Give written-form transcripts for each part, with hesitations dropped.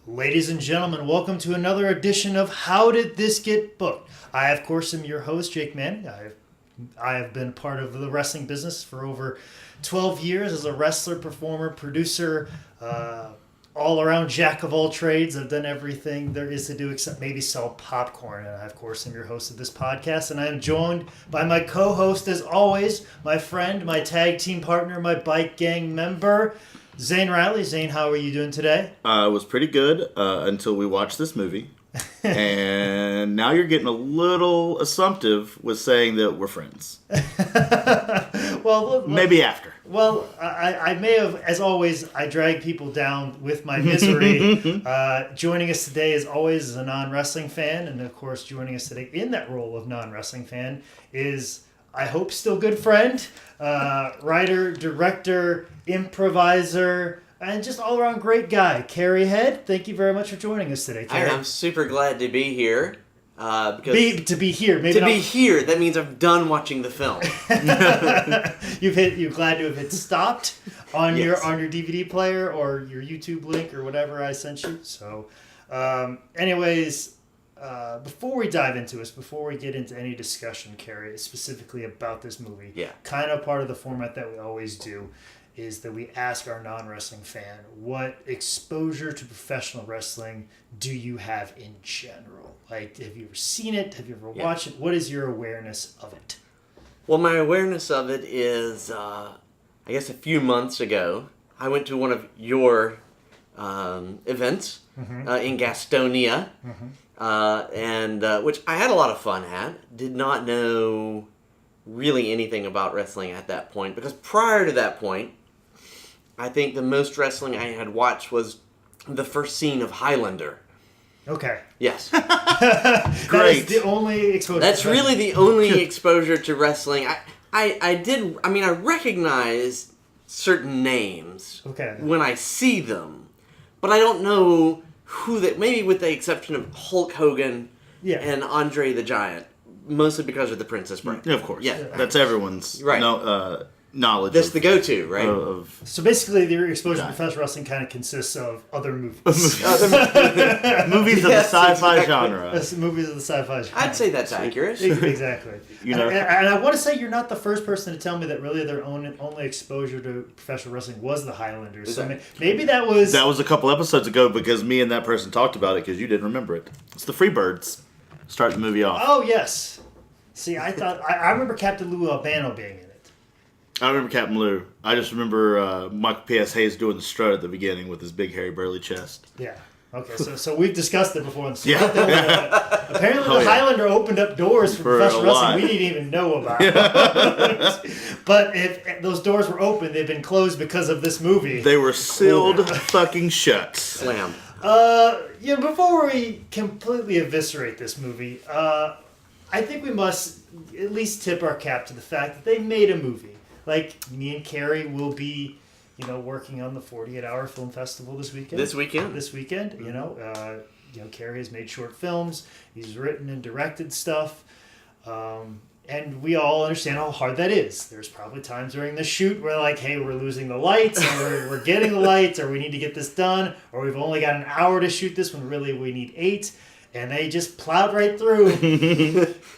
Ladies and gentlemen, welcome to another edition of How Did This Get Booked? I, of course, am your host, Jake Manning. I have been part of the wrestling business for over 12 years as a wrestler, performer, producer, all-around jack of all trades. I've done everything there is to do except maybe sell popcorn. And I, of course, am your host of this podcast. And I am joined by my co-host, as always, my friend, my tag team partner, my bike gang member, Zane Riley. Zane, how are you doing today? It was pretty good until we watched this movie. And now you're getting a little assumptive with saying that we're friends. Well, maybe after. Well, I may have, as always, I drag people down with my misery. Joining us today, as always, is a non-wrestling fan. And, of course, joining us today in that role of non-wrestling fan is, I hope, still good friend, writer, director, improviser, and just all-around great guy, Carey Head. Thank you very much for joining us today, Carey. I'm super glad to be here. Because to be here, maybe to not... be here. That means I'm done watching the film. You're glad to have hit stopped on Yes. your DVD player or your YouTube link or whatever I sent you. So, anyways, before we dive into this, before we get into any discussion, Carey, specifically about this movie, kind of part of the format that we always do is that we ask our non-wrestling fan, what exposure to professional wrestling do you have in general? Like, have you ever seen it? Have you ever watched it? What is your awareness of it? Well, my awareness of it is, I guess a few months ago, I went to one of your events in Gastonia, and which I had a lot of fun at. Did not know really anything about wrestling at that point, because prior to that point, I think the most wrestling I had watched was the first scene of Highlander. Okay. Yes. Great. That is the only exposure. That's really the only exposure to wrestling. I recognize certain names when I see them, but I don't know who they, maybe with the exception of Hulk Hogan and Andre the Giant, mostly because of the Princess Bride. Yeah, of course. Yeah. That's everyone's knowledge. That's the go-to, right? So basically, your exposure to professional wrestling kind of consists of other movies. Movies of the sci-fi genre. Movies of the sci-fi genre. I'd say that's accurate. Exactly. You know, and I want to say you're not the first person to tell me that really their only exposure to professional wrestling was the Highlanders. So maybe that was... That was a couple episodes ago because me and that person talked about it because you didn't remember it. It's the Freebirds. Start the movie off. Oh, yes. See, I thought... I remember Captain Lou Albano being in it. I remember Captain Lou. I just remember Michael P.S. Hayes doing the strut at the beginning with his big, hairy, burly chest. Yeah. Okay, so we've discussed it before. Yeah. Apparently the Highlander opened up doors for professional wrestling we didn't even know about. But if those doors were open, they've been closed because of this movie. They were sealed fucking shut. Slam. Before we completely eviscerate this movie, I think we must at least tip our cap to the fact that they made a movie. Like, me and Carey will be, working on the 48-hour film festival this weekend. Carey has made short films. He's written and directed stuff. And we all understand how hard that is. There's probably times during the shoot where like, hey, we're losing the lights, or we're getting the lights, or we need to get this done, or we've only got an hour to shoot this when really we need 8. And they just plowed right through.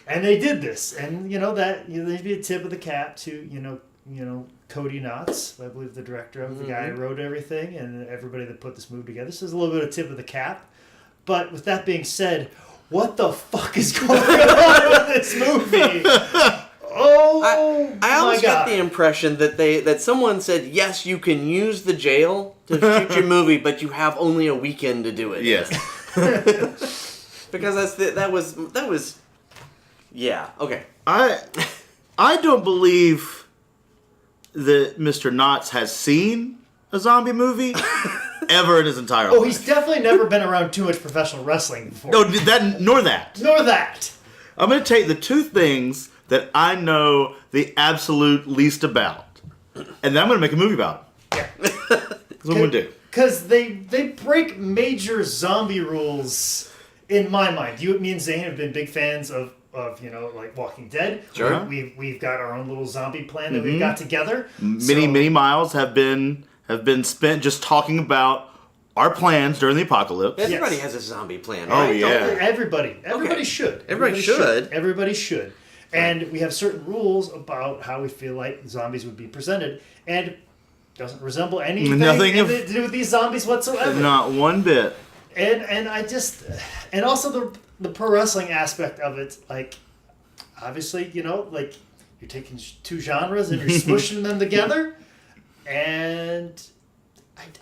And they did this. And, there'd be a tip of the cap to, Cody Knotts, I believe the director of the guy who wrote everything, and everybody that put this movie together. So there's a little bit of tip of the cap. But with that being said, what the fuck is going on with this movie? I almost got the impression that someone said, yes, you can use the jail to shoot your movie, but you have only a weekend to do it. Yes. Because that was yeah, okay. I don't believe that Mr. Knotts has seen a zombie movie ever in his entire life. Oh, he's definitely never been around too much professional wrestling before. No, nor that. I'm going to take the two things that I know the absolute least about, and then I'm going to make a movie about it. Yeah. That's what I'm going to do. Because they break major zombie rules in my mind. Me and Zane have been big fans of like Walking Dead. Sure. We've got our own little zombie plan that we've got together. Many miles have been spent just talking about our plans during the apocalypse. Everybody Yes. has a zombie plan, Oh, right? yeah. Everybody should. Everybody should. Everybody should. And we have certain rules about how we feel like zombies would be presented, and doesn't resemble anything to do with these zombies whatsoever. Not one bit. And also the pro wrestling aspect of it, like, obviously, like, you're taking two genres and you're smushing them together, and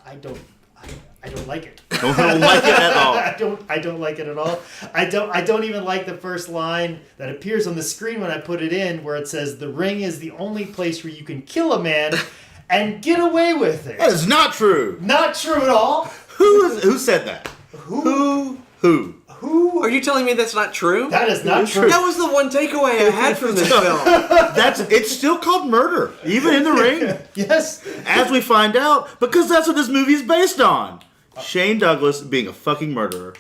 I don't like it. Don't like it at all. I don't like it at all. I don't even like the first line that appears on the screen when I put it in, where it says, "The ring is the only place where you can kill a man and get away with it." That is not true. Not true at all. Who said that? Who? Are you telling me that's not true? That is not true. That was the one takeaway I had from this film. It's still called murder, even in the ring. Yes. As we find out, because that's what this movie is based on. Shane Douglas being a fucking murderer.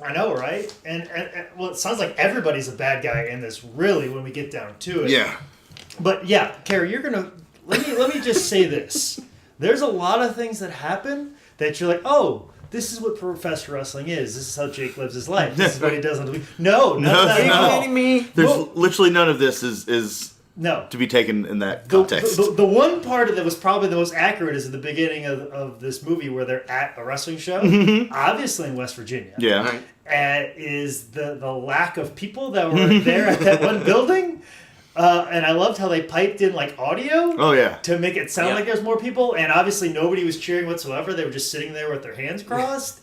I know, right? And well, it sounds like everybody's a bad guy in this, really, when we get down to it. Yeah. But yeah, Carey, you're gonna let me just say this. There's a lot of things that happen that you're like, oh, this is what professional wrestling is. This is how Jake lives his life. This is what he does on the week. No, none of that at all. Kidding me? There's literally none of this is No. to be taken in that context. The one part that was probably the most accurate is at the beginning of this movie where they're at a wrestling show, obviously in West Virginia. Yeah. Right. And is the lack of people that were there at that one building. And I loved how they piped in like audio Oh, yeah. to make it sound like there's more people. And obviously nobody was cheering whatsoever. They were just sitting there with their hands crossed.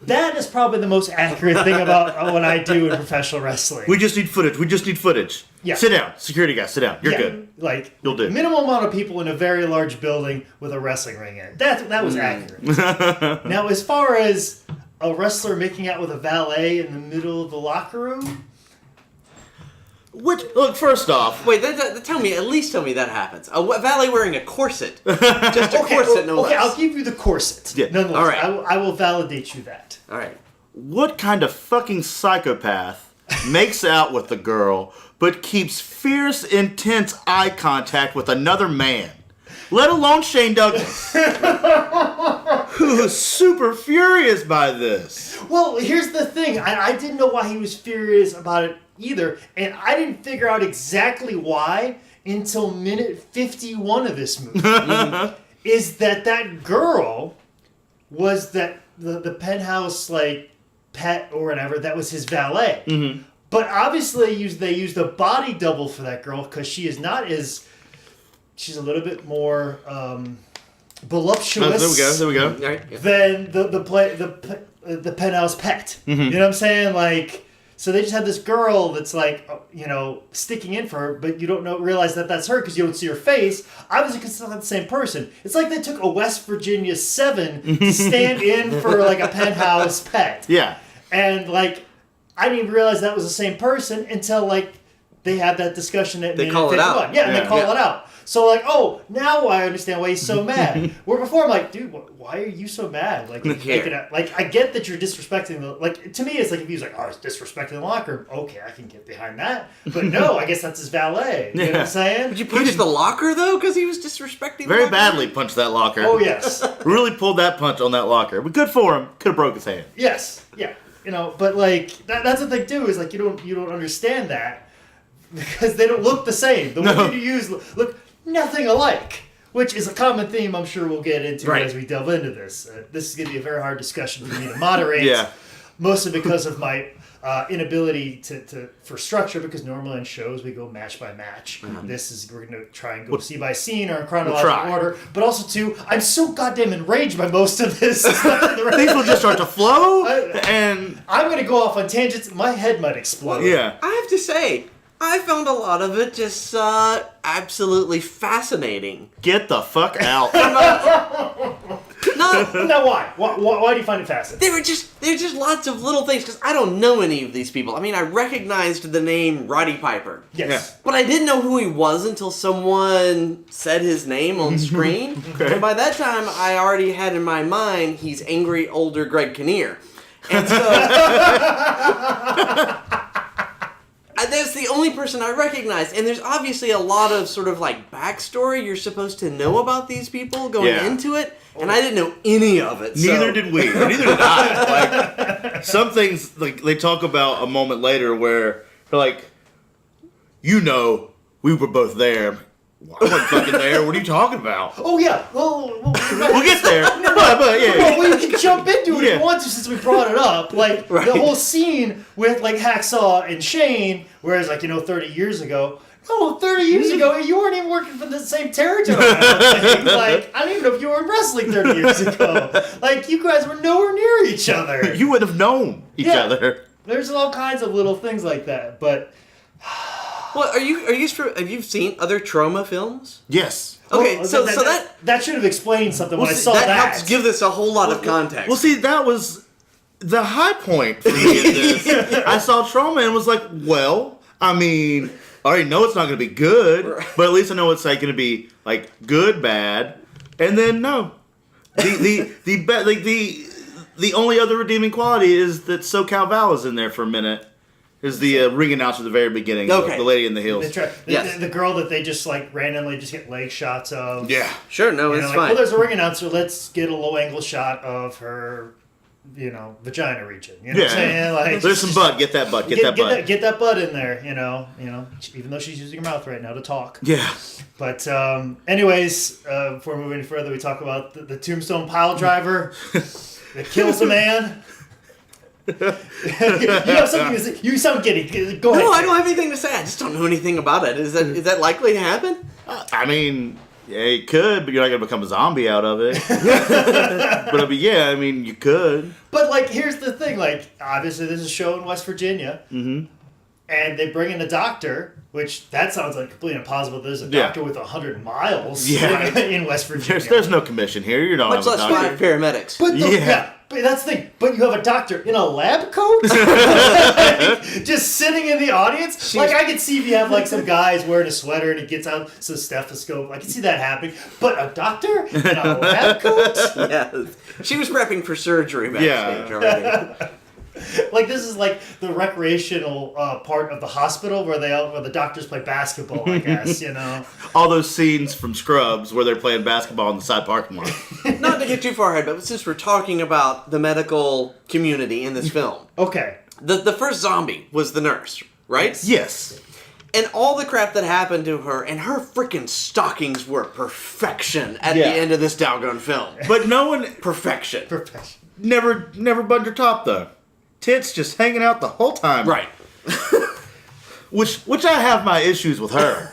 That is probably the most accurate thing about what I do in professional wrestling. We just need footage. Yeah. Sit down. Security guy, sit down. You're good. Like, You'll do. Minimal amount of people in a very large building with a wrestling ring in it. That was accurate. Now, as far as a wrestler making out with a valet in the middle of the locker room, Look, first off, Wait, tell me that happens. A valet wearing a corset. Just a corset, no less. Okay, I'll give you the corset. Yeah. Nonetheless, All right. I will validate you that. All right. what kind of fucking psychopath makes out with the girl but keeps fierce, intense eye contact with another man? Let alone Shane Douglas, who is super furious by this. Well, here's the thing. I didn't know why he was furious about it either, and I didn't figure out exactly why until minute 51 of this movie. Is that girl was that the penthouse like pet or whatever that was his valet. Mm-hmm. But obviously they used a body double for that girl because she is not as... She's a little bit more voluptuous. There we go. All right. Yeah. Than the penthouse pet. Mm-hmm. You know what I'm saying? Like, so they just had this girl that's like, sticking in for her, but you don't realize that that's her because you don't see her face. Obviously, because it's not the same person. It's like they took a West Virginia 7 to stand in for like a penthouse pet. Yeah. And like, I didn't even realize that was the same person until like they had that discussion at minute call it 51. out. Yeah, and Yeah. they call it out. So like, oh, now I understand why he's so mad. Where before I'm like, dude, why are you so mad? Like, I get that you're disrespecting the... Like, to me, it's like if he was like, oh, it's disrespecting the locker room. Okay, I can get behind that. But no, I guess that's his valet. You know what I'm saying? Did you punch the locker, though, because he was disrespecting the Very locker? badly punched that locker. Oh, yes. Really pulled that punch on that locker. But good for him. Could have broke his hand. Yes. Yeah. But like, that's the thing, too, is like, you don't understand that because they don't look the same. The one you use look nothing alike. Which is a common theme I'm sure we'll get into as we delve into this. This is going to be a very hard discussion for me to moderate. Yeah. Mostly because of my inability for structure, because normally in shows we go match by match. Mm-hmm. We're going to try and go scene by scene or in chronological try. order. But also, too, I'm so goddamn enraged by most of this. Things will just start to flow, and... I'm going to go off on tangents. My head might explode. Yeah. I have to say, I found a lot of it just absolutely fascinating. Get the fuck out. No, Now, why? Why do you find it fascinating? there were just lots of little things, because I don't know any of these people. I mean, I recognized the name Roddy Piper. Yes. But I didn't know who he was until someone said his name on screen. Okay. And by that time, I already had in my mind he's angry, older Greg Kinnear. And so... That's the only person I recognize. And there's obviously a lot of sort of like backstory you're supposed to know about these people going into it. And I didn't know any of it. Neither did we. Neither did I. Like, some things, like, they talk about a moment later where they're like, we were both there. I wasn't fucking there. What are you talking about? Oh, yeah. Well, we'll get there. But yeah. Well, we can jump into it if you want to since we brought it up. Like, the whole scene with, like, Hacksaw and Shane, whereas, like, 30 years ago, 30 years ago, you weren't even working for the same territory. Like, I don't even know if you were in wrestling 30 years ago. Like, you guys were nowhere near each other. You would have known each other. There's all kinds of little things like that, but... Well, have you seen other trauma films? Yes. Okay, well, so that should have explained something when I saw that. That helps give this a whole lot of context. Well, see, that was the high point for me in this. I saw trauma and was like, well, I mean, I already know it's not going to be good, but at least I know it's like going to be like good, bad, and then no. The only other redeeming quality is that SoCal Val is in there for a minute. Is the ring announcer at the very beginning, the lady in the heels. The girl that they just like randomly just get leg shots of. Yeah. Sure, no, it's fine. Well, there's a ring announcer, let's get a low angle shot of her, vagina region. You know what I'm saying? Like, there's some butt, get that butt, get that butt. Get that butt in there, even though she's using her mouth right now to talk. Yeah. But anyways, before moving any further, we talk about the Tombstone Piledriver that kills a man. You sound giddy. Go ahead. No, I don't have anything to say. I just don't know anything about it. Is that likely to happen? I mean, yeah, it could, but you're not gonna become a zombie out of it. But you could. But like, here's the thing. Like, obviously, there's a show in West Virginia, and they bring in a doctor. Which that sounds like completely impossible. There's a doctor with 100 miles in West Virginia. There's no commission here. You don't have a doctor. Much less 5 paramedics. But that's the thing. But you have a doctor in a lab coat, just sitting in the audience. Like, I could see if you have like some guys wearing a sweater and he gets out some stethoscope. I can see that happening. But a doctor in a lab coat? Yes. She was prepping for surgery backstage already. Like, this is like the recreational part of the hospital where the doctors play basketball, I guess, All those scenes from Scrubs where they're playing basketball in the side parking lot. Not to get too far ahead, but since we're talking about the medical community in this film. Okay. The first zombie was the nurse, right? Yes. And all the crap that happened to her, and her freaking stockings were perfection at the end of this doggone film. But no one... Perfection. Never buttoned her top, though. Tits just hanging out the whole time. Right. Which I have my issues with her.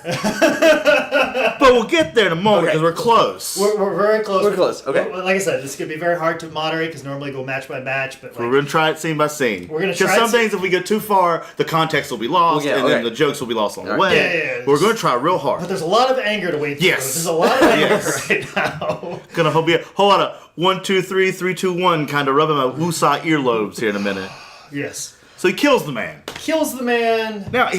But we'll get there in a moment because we're close. We're very close. We're close, okay. Like I said, this is going to be very hard to moderate because normally go match by match. But we're going to try it scene by scene. We're going to try because some things, if we get too far, the context will be lost and then the jokes will be lost on the way. We're going to try real hard. But there's a lot of anger to wade through. Yes. There's a lot of anger right now. Going to be a whole lot of 1, 2, 3, 3, 2, 1 kind of rubbing my woosah earlobes here in a minute. Yes. So he kills the man. Now,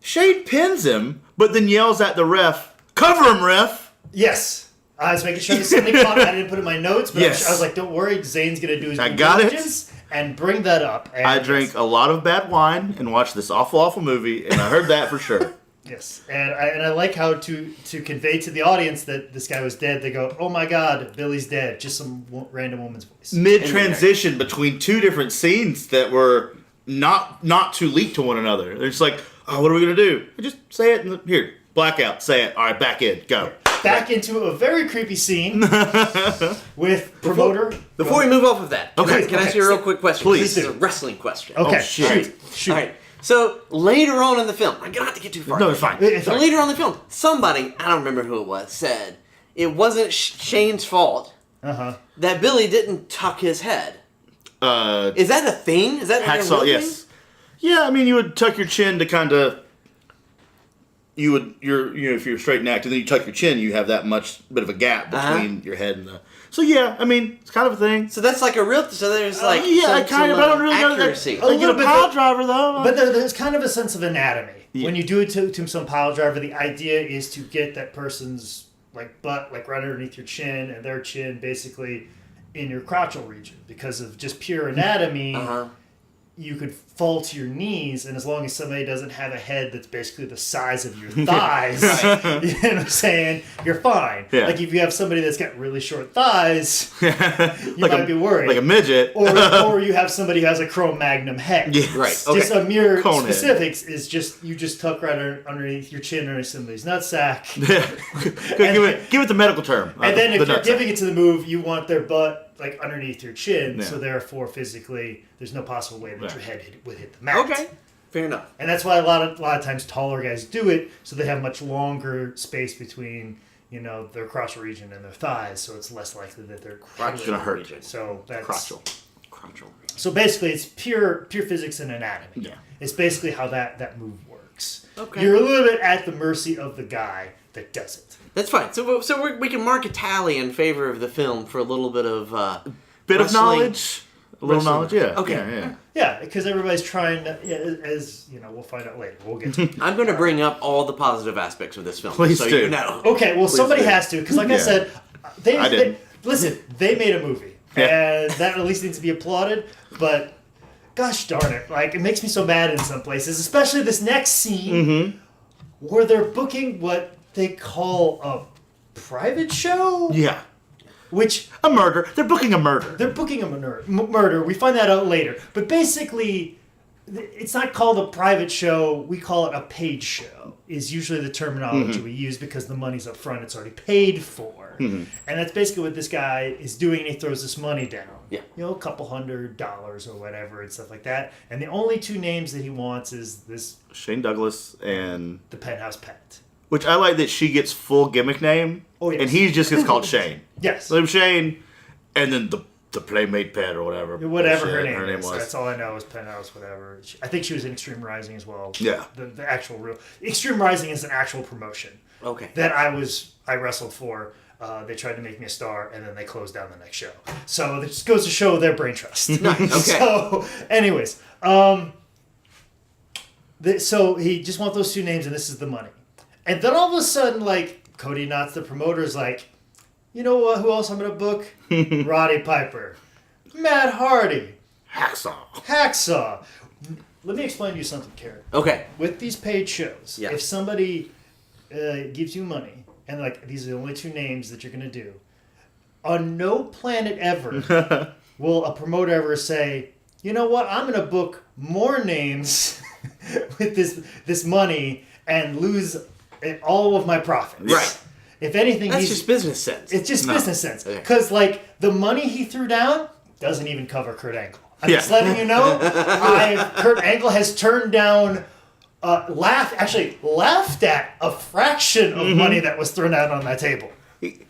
Shane pins him, but then yells at the ref, "Cover him, ref!" Yes. I was making sure something caught. I didn't put it in my notes, but I was like, don't worry, Zane's going to do his due diligence and bring that up. And I drank a lot of bad wine and watched this awful, awful movie, and I heard that for sure. Yes, and I like how to convey to the audience that this guy was dead. They go, "Oh my God, Billy's dead!" Just some random woman's voice. Mid-transition between two different scenes that were not too leaked to one another. They're just like, "Oh, what are we gonna do?" Just say it. Here, blackout. Say it. All right, back in. Go. Back into a very creepy scene with promoter. Before we move off of that, can I ask you a real quick question? Please. This is a wrestling question. Okay, shit. Shoot. All right. So later on in the film, I don't have to get too far. No, it's fine. Later on in the film, somebody, I don't remember who it was, said it wasn't Shane's fault that Billy didn't tuck his head. Is that a thing? Is that Hacksaw? Yes. Yeah, I mean, you would tuck your chin to kind of. If you're straight and active, then you tuck your chin. You have that much bit of a gap between your head and the. So yeah, I mean, it's kind of a thing. So that's like a real. So there's like I don't really accuracy. know. Like a pile driver though. But there's kind of a sense of anatomy when you do a tombstone pile driver. The idea is to get that person's butt right underneath your chin and their chin basically in your crotchal region because of just pure anatomy. you could fall to your knees, and as long as somebody doesn't have a head that's basically the size of your thighs, you know what I'm saying, you're fine. Yeah. Like if you have somebody that's got really short thighs, you like might be worried. Like a midget. or you have somebody who has a Cro-Magnon head. Yes. Right. Okay. Just a mere Cone specifics is just you just tuck right underneath your chin underneath somebody's nutsack. Give it the medical term. And then if the you're nutsack. giving it to the move, you want their butt like underneath your chin, Yeah. so therefore physically there's no possible way that your head would hit the mat. Okay. Fair enough. And that's why a lot of times taller guys do it, so they have much longer space between their crotch region and their thighs, so it's less likely that their Crotch gonna hurt. region. So that's Crotchal. so basically it's pure physics and anatomy. Yeah. It's basically how that move works. Okay. You're a little bit at the mercy of the guy that does it. That's fine. So we can mark a tally in favor of the film for a little bit of Bit of wrestling. knowledge. A little Wrestling. knowledge, yeah. Okay. Yeah. Yeah, because everybody's trying to, as we'll find out later. We'll get to it. I'm going to bring up all the positive aspects of this film. Please so do. you know. Okay, well, somebody do. has to, because like I Yeah. said, I they didn't. listen, they made a movie, Yeah. and that at least needs to be applauded, but gosh darn it, like, it makes me so mad in some places, especially this next scene, where they're booking what they call a private show? Yeah. Which, A murder. They're booking a murder. they're booking a murder. We find that out later. But basically, it's not called a private show. We call it a paid show, is usually the terminology we use because the money's up front. It's already paid for. And that's basically what this guy is doing. And he throws this money down. Yeah. A couple $100 or whatever and stuff like that. And the only two names that he wants is Shane Douglas and... the penthouse pet. Which I like that she gets full gimmick name. Oh, yes. And he just gets called Shane. Yes. So Shane, and then the Playmate Pet or whatever. Whatever her bullshit name is. was. That's all I know is Penthouse, whatever. I think she was in Extreme Rising as well. Yeah. The actual real... Extreme Rising is an actual promotion. Okay. That I wrestled for. They tried to make me a star, and then they closed down the next show. So it just goes to show their brain trust. Okay. So, anyways, so he just wants those two names, and this is the money. And then all of a sudden, like, Cody Knotts, the promoter's like, you know what? Who else I'm gonna book? Roddy Piper, Matt Hardy, Hacksaw. Let me explain to you something, Carey. Okay. With these paid shows, Yeah. if somebody gives you money and like these are the only two names that you're gonna do, on no planet ever will a promoter ever say, you know what, I'm gonna book more names with this money and lose all of my profits. Right. If anything, That's just business sense. it's just business sense. Okay. Because like the money he threw down doesn't even cover Kurt Angle. I'm Yeah. just letting you know. Kurt Angle has turned down, laughed at a fraction of money that was thrown out on that table.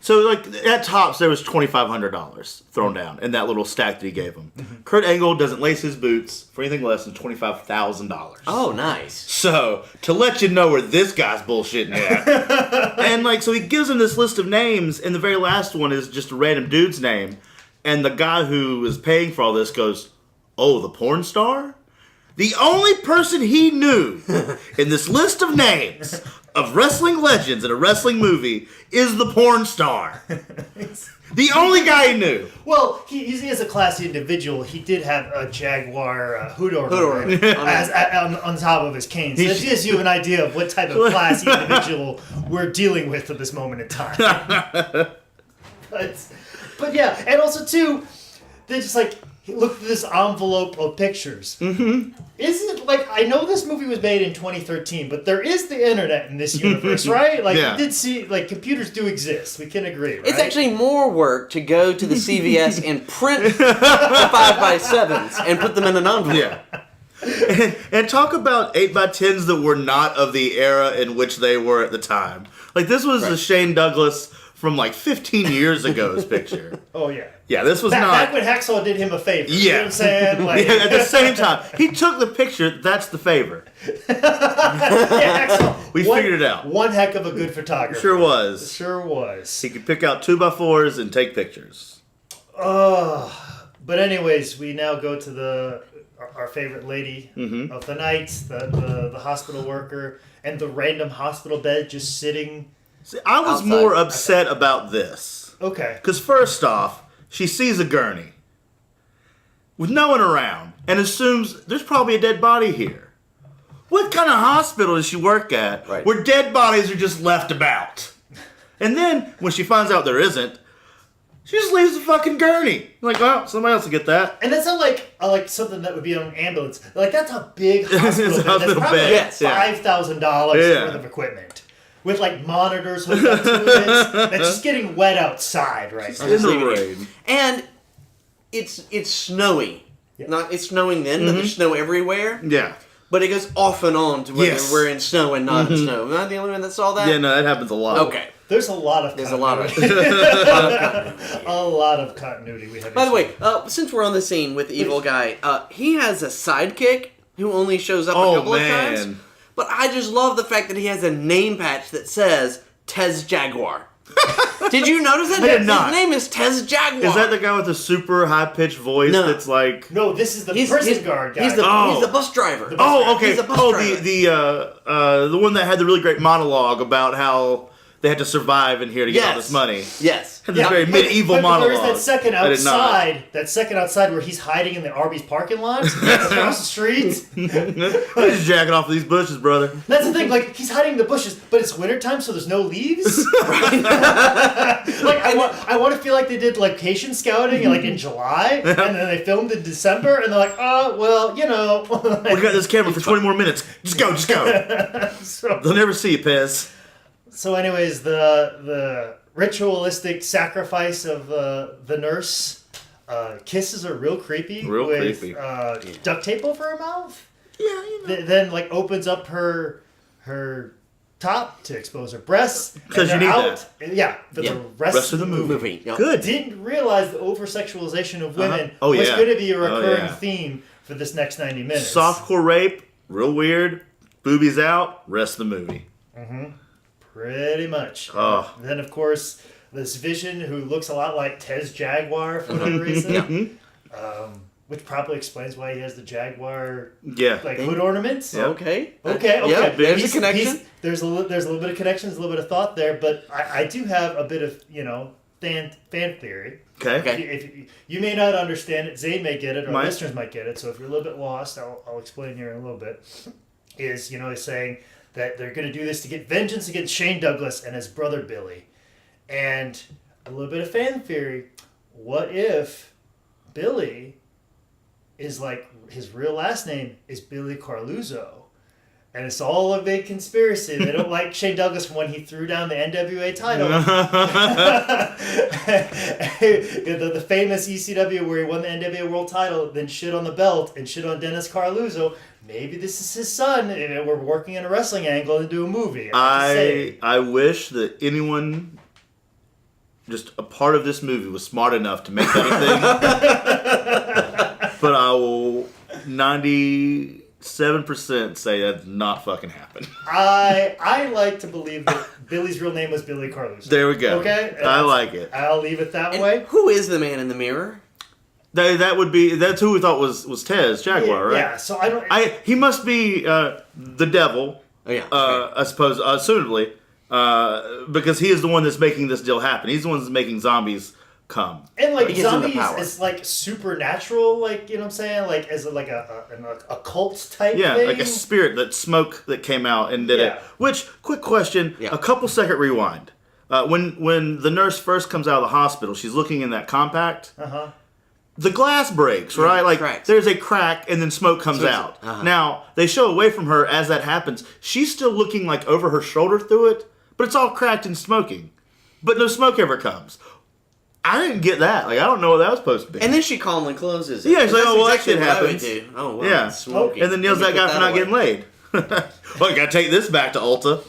So, like, at tops, there was $2,500 thrown down in that little stack that he gave him. Kurt Angle doesn't lace his boots for anything less than $25,000. Oh, nice. So, to let you know where this guy's bullshitting at. And, like, so he gives him this list of names, and the very last one is just a random dude's name. And the guy who is paying for all this goes, oh, the porn star? The only person he knew in this list of names of wrestling legends in a wrestling movie is the porn star. The only guy he knew. Well, he is a classy individual. He did have a Jaguar Hoodor on top of his cane. So that gives you an idea of what type of classy individual we're dealing with at this moment in time. But yeah, and also too, they just like look at this envelope of pictures. Mm-hmm. Isn't it like, I know this movie was made in 2013, but there is the internet in this universe, right? Like Yeah. we did see, like computers do exist. We can agree, right? It's actually more work to go to the CVS and print the 5x7s and put them in an envelope. Yeah. And talk about 8x10s that were not of the era in which they were at the time. Like, this was a Shane Douglas from like 15 years ago's picture. Oh yeah. Yeah, this was Back not... when Hacksaw did him a favor. Yeah. You know what I'm saying? Like, Yeah, at the same time, he took the picture, that's the favor. yeah, Hacksaw. We figured it out. One heck of a good photographer. Sure was. Sure was. He could pick out 2x4s and take pictures. But anyways, we now go to our favorite lady of the night, the hospital worker, and the random hospital bed just sitting. See, I was Outside. more upset about this. Okay. Because first off, she sees a gurney. with no one around and assumes there's probably a dead body here. What kind of hospital does she work at where dead bodies are just left about? And then, when she finds out there isn't, she just leaves the fucking gurney. Like, well, somebody else will get that. And that's not like something that would be on an ambulance. Like, that's a big hospital bed. Hospital That's probably bed. $5,000 worth of equipment. With, like, monitors hooked up to it. That's just getting wet outside right now. In the rain. And it's snowy. Yeah. It's snowing then, but there's snow everywhere. Yeah. But it goes off and on to whether we're in snow and not in snow. Am I the only one that saw that? Yeah, no, that happens a lot. Okay. There's a lot of continuity. A lot of continuity we have. By the way, since we're on the scene with the evil guy, he has a sidekick who only shows up a couple of times. But I just love the fact that he has a name patch that says Tez Jaguar. Did you notice that? I did not. His name is Tez Jaguar. Is that the guy with the super high-pitched voice that's like... No, this is the prison guard guy. He's the bus driver. Okay. He's the bus driver. The one that had the really great monologue about how they had to survive in here to get all this money. Yes. Had this very medieval monologue. There's that second outside where he's hiding in the Arby's parking lot across the street. I'm just jacking off of these bushes, brother. That's the thing, like, he's hiding in the bushes, but it's wintertime, so there's no leaves. I want to feel like they did location scouting like in July, and then they filmed in December, and they're like, oh, well, you know. We got this camera for 20 more minutes. Just go. So, they'll never see you, Pez. So anyways, the ritualistic sacrifice of the nurse kisses are real creepy. Duct tape over her mouth. Yeah, you know. Then like opens up her top to expose her breasts. Because you need that. Yeah, for the rest of the movie. Yep. Good. Didn't realize the over-sexualization of women was going to be a recurring theme for this next 90 minutes. Softcore rape, real weird. Boobies out, rest of the movie. Mm-hmm. Pretty much. Oh. Then, of course, this Vision who looks a lot like Tez Jaguar for whatever reason. Which probably explains why he has the Jaguar hood ornaments. Yeah. Okay. Yeah, there's a connection. There's a little bit of connection, there's a little bit of thought there, but I do have a bit of, fan theory. Okay. If you may not understand it, Zane may get it, or listeners might get it, so if you're a little bit lost, I'll explain here in a little bit. Is saying that they're going to do this to get vengeance against Shane Douglas and his brother Billy. And a little bit of fan theory, what if Billy is like, his real last name is Billy Carluzzo, and it's all a big conspiracy. They don't like Shane Douglas when he threw down the NWA title. the famous ECW where he won the NWA World title, then shit on the belt and shit on Dennis Carluzzo. Maybe this is his son, and we're working on a wrestling angle to do a movie. I wish that anyone, just a part of this movie, was smart enough to make that a thing. But I will 97% say that did not fucking happen. I like to believe that Billy's real name was Billy Carluzzo. There we go. Okay? I like it. I'll leave it that way. Who is the man in the mirror? That's who we thought was Tez Jaguar, right? Yeah, so I don't... He must be the devil, Oh, yeah. Okay. I suppose, assumably, because he is the one that's making this deal happen. He's the one that's making zombies come. And like zombies is like supernatural, like, you know what I'm saying? Like as like a cult type thing. Yeah, like a spirit, that smoke that came out and did it. Which, quick question, a couple second rewind. When the nurse first comes out of the hospital, she's looking in that compact. Uh-huh. The glass breaks, right? Like, cracks. there's a crack and then smoke comes out. Uh-huh. Now, they show away from her as that happens. She's still looking like over her shoulder through it, but it's all cracked and smoking. But no smoke ever comes. I didn't get that. Like, I don't know what that was supposed to be. And then she calmly closes it. Yeah, she's like, That's oh, well, exactly that shit what I would happens. do. Oh, wow, Yeah. it's smoking. And then nails that guy for not getting laid. Well, I gotta take this back to Ulta.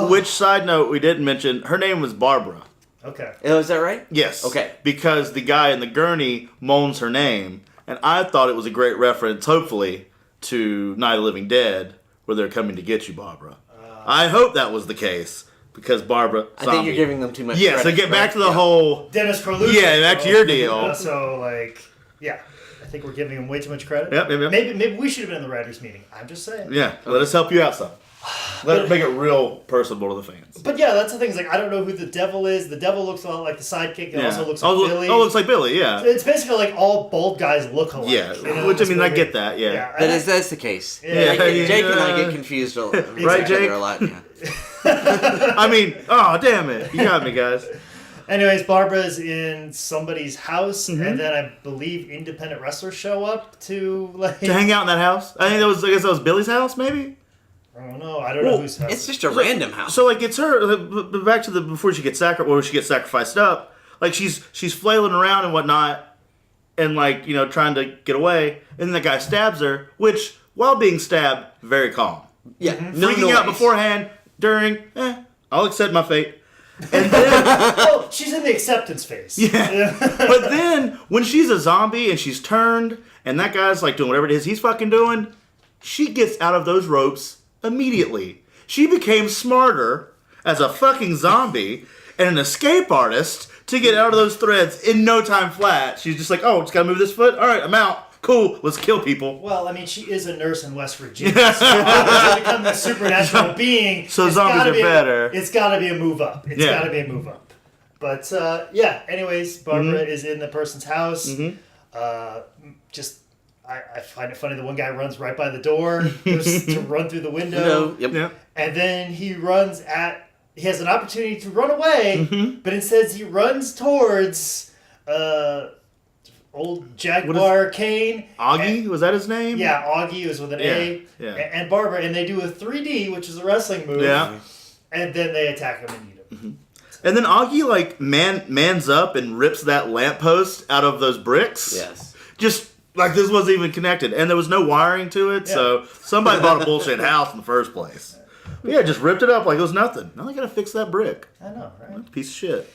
Which, side note, we didn't mention, her name was Barbara. Okay. Oh, is that right? Yes. Okay. Because the guy in the gurney moans her name, and I thought it was a great reference, hopefully, to Night of the Living Dead, where they're coming to get you, Barbara. I hope that was the case, because Barbara, zombie. I think you're giving them too much credit. So get back to the whole... Dennis Carluzzo. Yeah, back to your deal. So, like, yeah. I think we're giving him way too much credit. Yep. Maybe we should have been in the writers' meeting. I'm just saying. Yeah, let us help you out some. Make it real personable to the fans. But yeah, that's the thing. Is like I don't know who the devil is. The devil looks a lot like the sidekick. It also looks like Billy. Oh, looks like Billy. Yeah. It's basically like all bald guys look alike. Yeah. You know, Which I mean, I get that. Yeah. That's the case. Yeah. Jake and I get confused a lot. Right, Jake? A lot. Yeah. I mean, oh damn it, you got me, guys. Anyways, Barbara's in somebody's house, and then I believe independent wrestlers show up to hang out in that house. I guess that was Billy's house, maybe. I don't know. I don't know whose house. It's just a random house. So like it's her. Back to before she gets sacrificed up. Like she's flailing around and whatnot, and like trying to get away, and then the guy stabs her. Which while being stabbed, very calm. Yeah, Freaking out beforehand, during. I'll accept my fate. And then, she's in the acceptance phase. Yeah. But then, when she's a zombie and she's turned, and that guy's like doing whatever it is he's fucking doing, she gets out of those ropes immediately. She became smarter as a fucking zombie and an escape artist to get out of those threads in no time flat. She's just like, just gotta move this foot? Alright, I'm out. Cool, let's kill people. Well, I mean, she is a nurse in West Virginia, so to become a supernatural being, so zombies are better. It's got to be a move up. It's got to be a move up. But anyways, Barbara is in the person's house. I find it funny. The one guy runs right by the door, goes to run through the window, and then he has an opportunity to run away, but instead he runs towards. Old Jaguar Kane. Augie? Was that his name? Yeah, Augie was with an A. Yeah. And Barbara, and they do a 3D, which is a wrestling move. Yeah. And then they attack him and eat him. And then Augie, mans up and rips that lamppost out of those bricks. Yes. Just like this wasn't even connected. And there was no wiring to it, so somebody bought a bullshit house in the first place. But yeah, just ripped it up like it was nothing. Now they gotta fix that brick. I know, right? Piece of shit.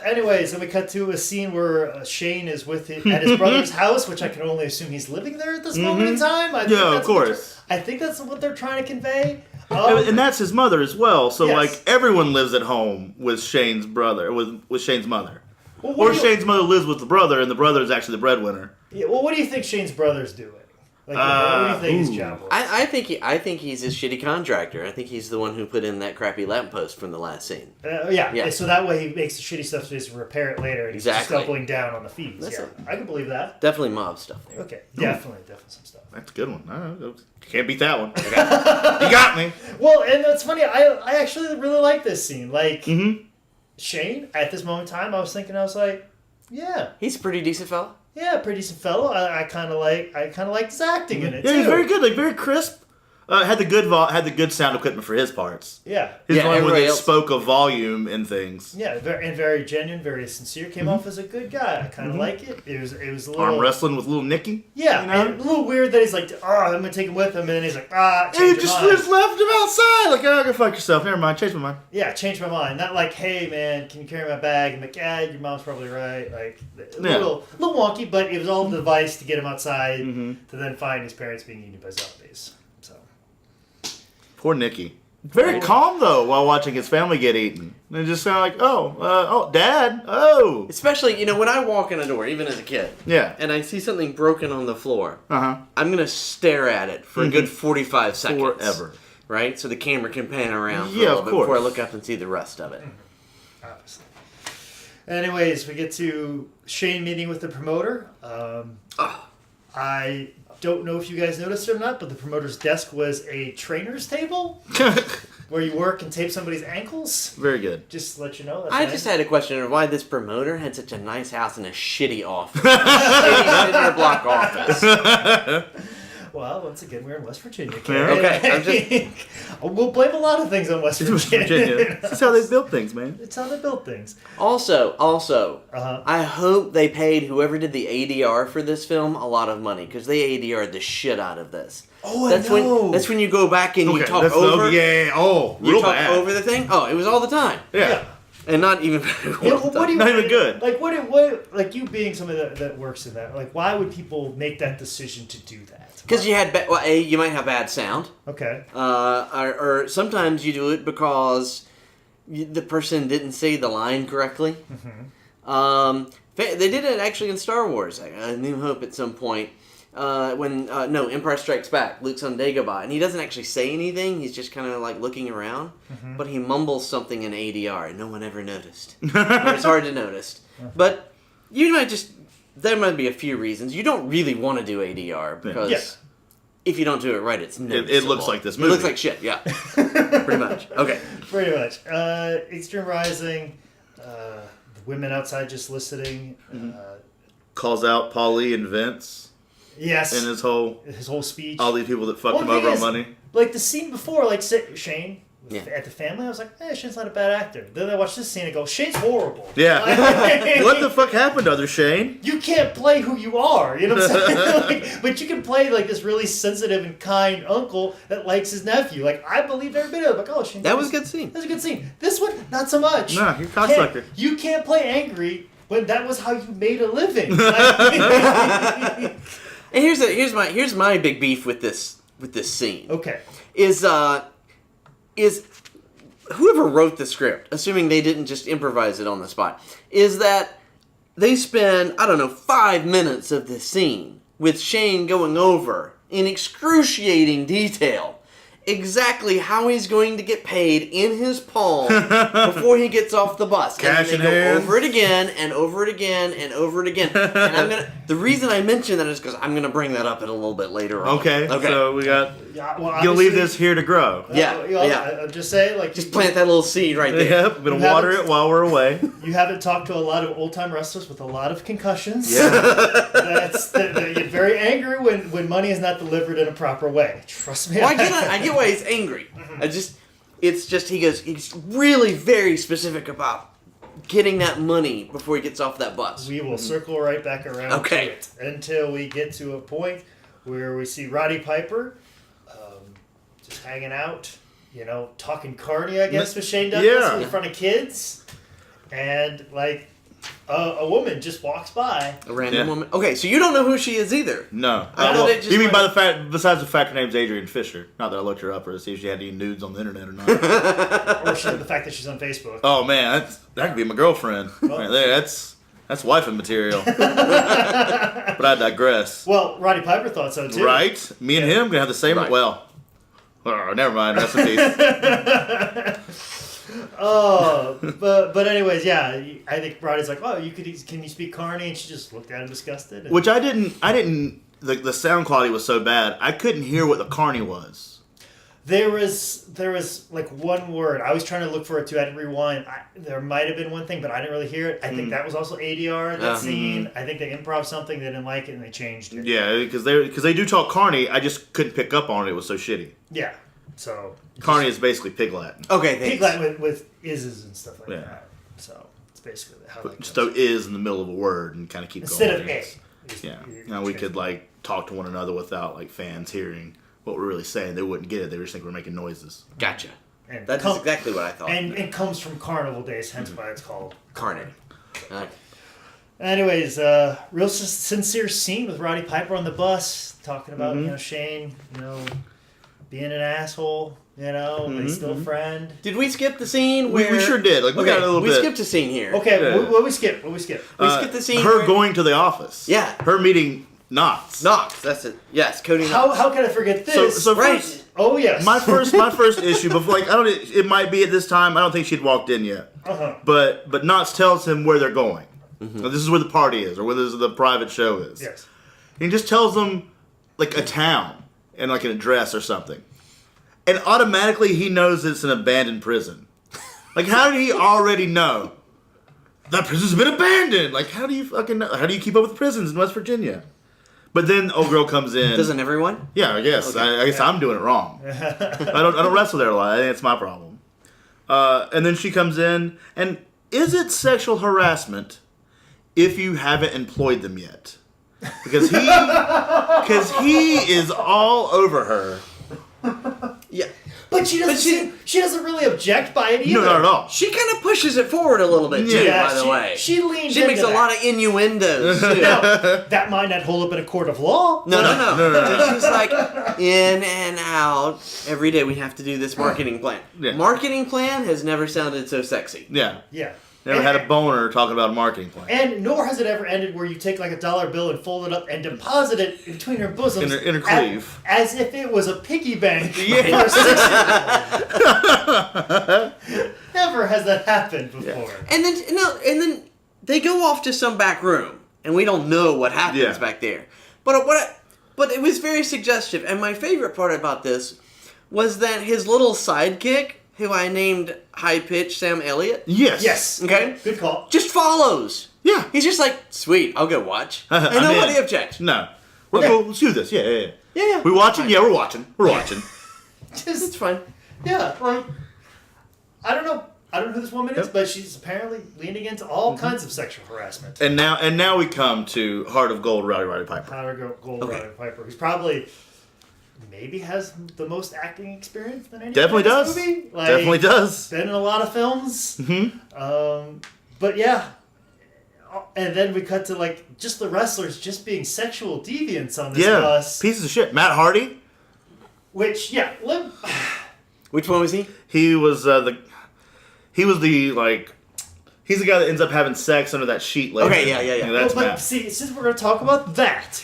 Anyways, then we cut to a scene where Shane is at his brother's house, which I can only assume he's living there at this moment in time. Of course. I think that's what they're trying to convey. And that's his mother as well. So everyone lives at home with Shane's brother, with Shane's mother. Well, Shane's mother lives with the brother, and the brother is actually the breadwinner. Yeah, well, what do you think Shane's brother's doing? What do you think his job was? I think he's a shitty contractor. I think he's the one who put in that crappy lamppost from the last scene. Yeah. So that way he makes the shitty stuff so he can repair it later, and he's just doubling down on the fees. I can believe that. Definitely mob stuff there. Okay, definitely some stuff. That's a good one. Can't beat that one. You got me. Well, and it's funny. I actually really like this scene. Shane, at this moment in time, I was like, yeah, he's a pretty decent fella. Yeah, pretty decent fellow. I kind of liked his acting in it too. Yeah, he's very good, very crisp. Had the good sound equipment for his parts. Yeah, his one where they spoke of volume and things. Yeah, very genuine, very sincere. Came off as a good guy. I kind of like it. It was a little arm wrestling with little Nicky. Yeah, and a little weird that he's like, I'm gonna take him with him, and then he's like, he just left him outside. Like, go fuck yourself. Never mind, change my mind. Yeah, change my mind. Not like, hey man, can you carry my bag? I'm like, your mom's probably right. Like, a little wonky, but it was all a device to get him outside to then find his parents being eaten by zombies. Poor Nicky. Very calm, though, while watching his family get eaten. And just kind of like, Dad, Especially, when I walk in a door, even as a kid, and I see something broken on the floor, I'm going to stare at it for a good 45 seconds. Forever. Right? So the camera can pan around for a little bit before I look up and see the rest of it. Obviously. Anyways, we get to Shane meeting with the promoter. I don't know if you guys noticed it or not, but the promoter's desk was a trainer's table where you work and tape somebody's ankles. Very good. Just to let you know. I just had a question of why this promoter had such a nice house and a shitty office. Shitty cinder block office. Well, once again, we're in West Virginia. Carey. Okay, we'll blame a lot of things on West Virginia. That's how they build things, man. It's how they build things. Also, I hope they paid whoever did the ADR for this film a lot of money, because they ADR'd the shit out of this. Oh, I know. That's when you go back and you talk over. You talk over the thing. Oh, it was all the time. Yeah. And not even not even good. Like what? Like you being somebody that works in that. Like, why would people make that decision to do that? Because you had you might have bad sound. Okay. Or sometimes you do it because the person didn't say the line correctly. Mm-hmm. They did it actually in Star Wars, A New Hope at some point. Empire Strikes Back. Luke's on Dagobah, and he doesn't actually say anything. He's just kind of like looking around, but he mumbles something in ADR, and no one ever noticed. Or it's hard to notice. But there might be a few reasons. You don't really want to do ADR because if you don't do it right, it's noticeable. It looks like this movie. It looks like shit. Yeah, pretty much. Okay, pretty much. Extreme Rising. The women outside just listening. Calls out Paulie and Vince. Yes. And his whole speech. All these people that fucked him over on money. Like the scene before, like Shane at the family, I was like, Shane's not a bad actor. Then I watched this scene and go, Shane's horrible. Yeah. What the fuck happened to other Shane? You can't play who you are. You know what I'm saying? But you can play like this really sensitive and kind uncle that likes his nephew. Like, I believed every bit of it. Like, oh, Shane. That was a good scene. That was a good scene. This one, not so much. Nah, you're a cocksucker. You can't play angry when that was how you made a living. And here's my big beef with this scene. Okay. Is whoever wrote the script, assuming they didn't just improvise it on the spot, is that they spend 5 minutes of this scene with Shane going over in excruciating detail exactly how he's going to get paid in his palm before he gets off the bus. Cash and in hand. over it again and over it again and over it again. And the reason I mention that is because I'm gonna bring that up in a little bit later on. Okay. So we got. Well, you'll leave this here to grow. I'm just saying, like, just plant that little seed right there. Yep. We're gonna water it while we're away. You haven't talked to a lot of old-time wrestlers with a lot of concussions. Yeah. They get very angry when money is not delivered in a proper way. Trust me. Well, I get why he's angry. He's really very specific about getting that money before he gets off that bus. We will circle right back around to it until we get to a point where we see Roddy Piper just hanging out, talking carny, I guess, with Shane Douglas in front of kids. And, like, a woman just walks by. A random woman. Okay, so you don't know who she is either. No. You mean besides the fact her name's Adrian Fisher? Not that I looked her up or to see if she had any nudes on the internet or not. Or the fact that she's on Facebook. Oh man, that could be my girlfriend right there. That's wifing material. But I digress. Well, Roddy Piper thought so too. Right? Me and him gonna have the same. Right. Well, never mind. Rest in peace. But anyways, yeah. I think Roddy's like, can you speak carny? And she just looked at him disgusted. Which I didn't. The sound quality was so bad, I couldn't hear what the carny was. There was like one word. I was trying to look for it too. I had to rewind. There might have been one thing, but I didn't really hear it. I think that was also ADR, that scene. I think they improv something, they didn't like it, and they changed it. Yeah, because they do talk carny. I just couldn't pick up on it. It was so shitty. Yeah, so... Carny is basically Pig Latin. Okay, thanks. Pig Latin with is's and stuff like that. So, it's basically how that goes. Just throw is in the middle of a word and kind of keep Instead going. Instead of a. Yeah. Now we could, like, talk to one another without, like, fans hearing what we're really saying. They wouldn't get it. They would just think we're making noises. Gotcha. And that's exactly what I thought. And it comes from carnival days, hence why it's called Carnage. Anyways, real sincere scene with Roddy Piper on the bus, talking about, Shane, being an asshole, but he's still a friend. Did we skip the scene where... We sure did. Like, we got a little bit. We skipped a scene here. Okay, what we skip? We skipped the scene her going to the office. Yeah. Her meeting Knox, that's it. Yes, Cody Knox. How can I forget this? So right. First, oh yes. My first issue before, like, it might be at this time. I don't think she'd walked in yet. But Knox tells him where they're going. This is where the party is, or where the private show is. Yes. And he just tells them, like, a town and, like, an address or something. And automatically he knows it's an abandoned prison. Like, how did he already know? That prison's been abandoned! Like, how do you fucking know? How do you keep up with prisons in West Virginia? But then old girl comes in. Doesn't everyone? Yeah, I guess. Okay. I guess I'm doing it wrong. I don't wrestle there a lot. I think it's my problem. And then she comes in, and is it sexual harassment if you haven't employed them yet? Because he is all over her. Yeah. But she doesn't really object by it either. No, not at all. She kind of pushes it forward a little bit too, by the way. She leans She makes into a lot of innuendos too. Now, that might not hold up in a court of law. No. She's like, in and out. Every day we have to do this marketing plan. Yeah. Marketing plan has never sounded so sexy. Yeah. Yeah. Never had a boner talking about a marketing plan. And nor has it ever ended where you take like a dollar bill and fold it up and deposit it between her bosoms. In her cleave. As if it was a piggy bank. Yeah. Never has that happened before. Yeah. And then they go off to some back room, and we don't know what happens back there. But it was very suggestive, and my favorite part about this was that his little sidekick, who I named High Pitch Sam Elliott. Yes. Yes. Okay. Good call. Just follows. Yeah. He's just like, sweet, I'll go watch. And nobody objects. No. Cool. Let's do this. Yeah. Yeah. We watching? Yeah, we're watching. We're watching. It's fine. Yeah. Like, I don't know who this woman is, but she's apparently leaning into all kinds of sexual harassment. And now we come to Heart of Gold, Rowdy Piper. Rowdy Piper, who's probably maybe has the most acting experience than anyone Definitely in this does. movie. Like, Definitely does. Been in a lot of films. Mm-hmm. But yeah. And then we cut to like just the wrestlers just being sexual deviants on this bus. Pieces of shit. Matt Hardy. Which Which one was he? He was he's the guy that ends up having sex under that sheet later. Okay, yeah. That's but Matt. see, since we're going to talk about that,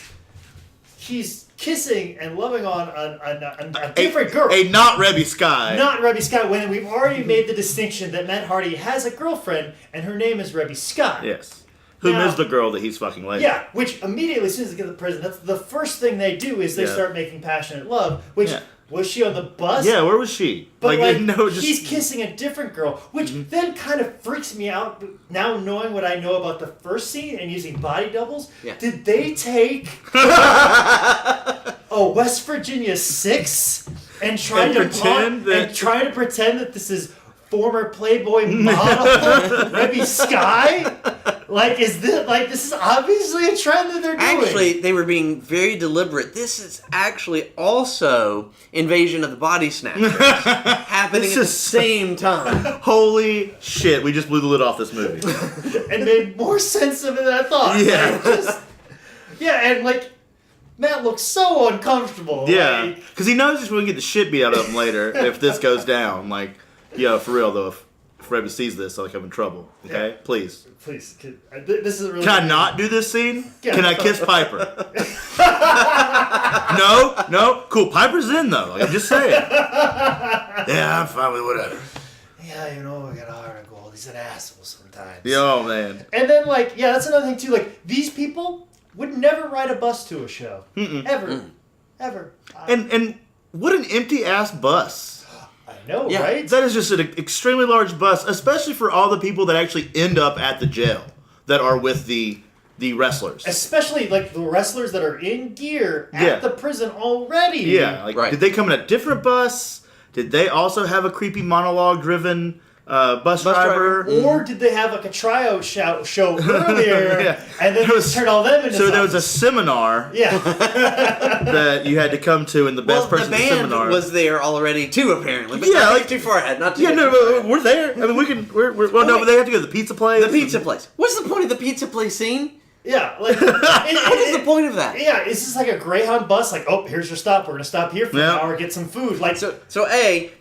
he's kissing and loving on a different girl. A not Rebby Sky. Not Rebby Sky, when we've already made the distinction that Matt Hardy has a girlfriend and her name is Rebby Sky. Yes. Whom Now, is the girl that he's fucking later. Yeah, which immediately, as soon as they get to the prison, that's the first thing they do is they start making passionate love, which... Yeah. Was she on the bus? Yeah, where was she? But just... he's kissing a different girl, which then kind of freaks me out. Now knowing what I know about the first scene and using body doubles, did they take a West Virginia 6 and try to pretend that this is former Playboy model Rebby Sky? This is obviously a trend that they're doing. Actually, they were being very deliberate. This is actually also Invasion of the Body Snatchers happening at the same time. Holy shit, we just blew the lid off this movie. And made more sense of it than I thought. And Matt looks so uncomfortable. Yeah, because he knows he's going to get the shit beat out of him later if this goes down. For real though, if Rebby sees this, I'm in trouble. Okay, Yeah. Please. This is really. Can I not do this scene? Yeah. Can I kiss Piper? No. Cool. Piper's in though. I'm just saying. Yeah, I'm fine with whatever. Yeah, I got a heart of gold. He's an asshole sometimes. Yo, man. And then that's another thing too. These people would never ride a bus to a show. Ever. And what an empty ass bus. I know, right? That is just an extremely large bus, especially for all the people that actually end up at the jail that are with the wrestlers. Especially the wrestlers that are in gear at the prison already. Yeah, did they come in a different bus? Did they also have a creepy monologue-driven bus driver? Or did they have a tryout show earlier, and then turn all them into So there was a seminar that you had to come to, and the best person the at the band seminar was there already too, apparently. But not too far ahead. Not too we're there. I mean, we can. But they have to go to the pizza place. The pizza place. What's the point of the pizza place scene? Yeah, what is the point of that? Yeah, it's just like a Greyhound bus. Here's your stop. We're gonna stop here for an hour, get some food. So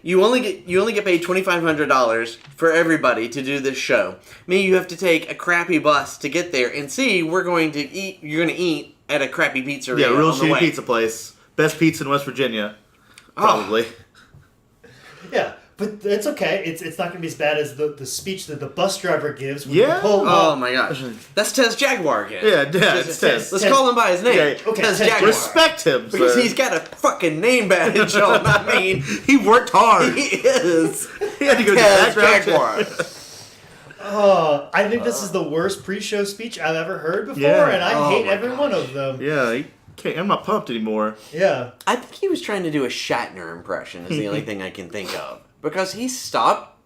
you only get paid $2,500 for everybody to do this show. You have to take a crappy bus to get there, and you're going to eat at a crappy pizzeria. Yeah, real shitty pizza place, best pizza in West Virginia, probably. Yeah. But it's okay. It's not going to be as bad as the speech that the bus driver gives. When Oh my gosh. That's Tez Jaguar again. Yeah, it's Tez. Let's call him by his name. Yeah, okay, Tez Jaguar. Respect him, because sir. he's got a fucking name badge on. He worked hard. He is. He had to go to Tez the Jaguar. I think this is the worst pre-show speech I've ever heard before, Yeah. and I hate every one of them. Yeah, I'm not pumped anymore. Yeah. I think he was trying to do a Shatner impression is the only thing I can think of. Because he stopped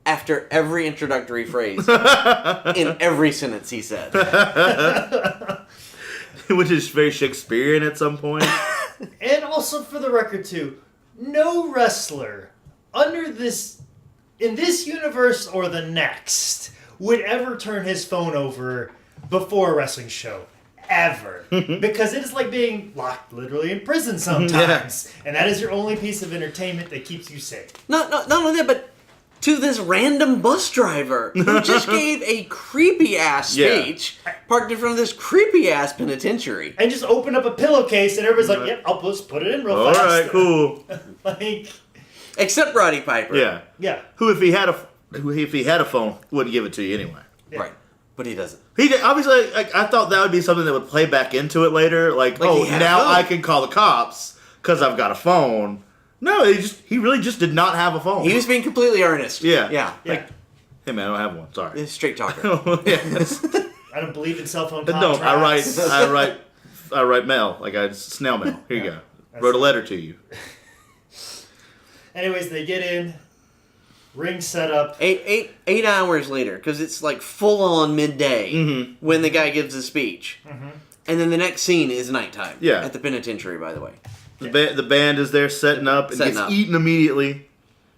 after every introductory phrase in every sentence he said. Which is very Shakespearean at some point. And also, for the record, too, no wrestler in this universe or the next would ever turn his phone over before a wrestling show. Ever. Because it is like being locked literally in prison sometimes. And that is your only piece of entertainment that keeps you safe. Not only that, but to this random bus driver who just gave a creepy-ass speech parked in front of this creepy-ass penitentiary. And just opened up a pillowcase and everybody's like, yep, I'll just put it in real fast. Alright, cool. Like... Except Roddy Piper. Yeah. Yeah. Who, if he had a phone, wouldn't give it to you anyway. Yeah. Right. But he doesn't. He did, obviously, like, I thought that would be something that would play back into it later. Like oh, now I can call the cops because I've got a phone. No, he really just did not have a phone. He was being completely earnest. Yeah. Yeah. Like, hey man, I don't have one. Sorry. Straight talker. I don't believe in cell phone contracts. No, I write mail. Like snail mail. Here you go. Wrote a letter to you. Anyways, they get in. Ring set up. 8 hours later, because it's like full on midday when the guy gives a speech. And then the next scene is nighttime. Yeah. At the penitentiary, by the way. The band is there setting up and gets eaten immediately.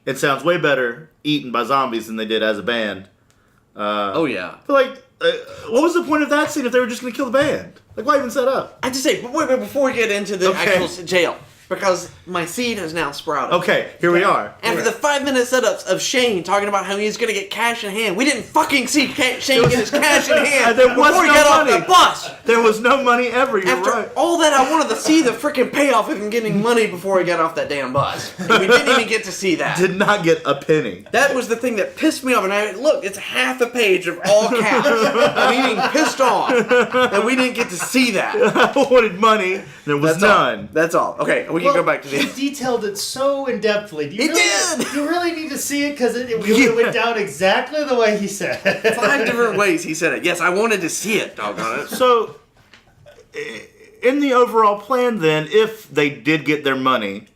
It sounds way better eaten by zombies than they did as a band. Oh yeah. But like, what was the point of that scene if they were just going to kill the band? Like, why even set up? I have to say, but wait, before we get into the actual jail, because my seed has now sprouted. Okay, here we are. After the 5-minute setups of Shane talking about how he's going to get cash in hand, we didn't fucking see Shane get his cash in hand there was before he no got money. off the bus. There was no money ever, you're After right. all that, I wanted to see the freaking payoff of him getting money before he got off that damn bus. And we didn't even get to see that. Did not get a penny. That was the thing that pissed me off. And look, it's half a page of all caps. I'm being pissed off that we didn't get to see that. I wanted money. There was none. That's all. Okay, we can go back to He the... detailed it so in depthly. He did! You really need to see it because it went down exactly the way he said. 5 different ways he said it. Yes, I wanted to see it, doggone it. So, in the overall plan then, if they did get their money,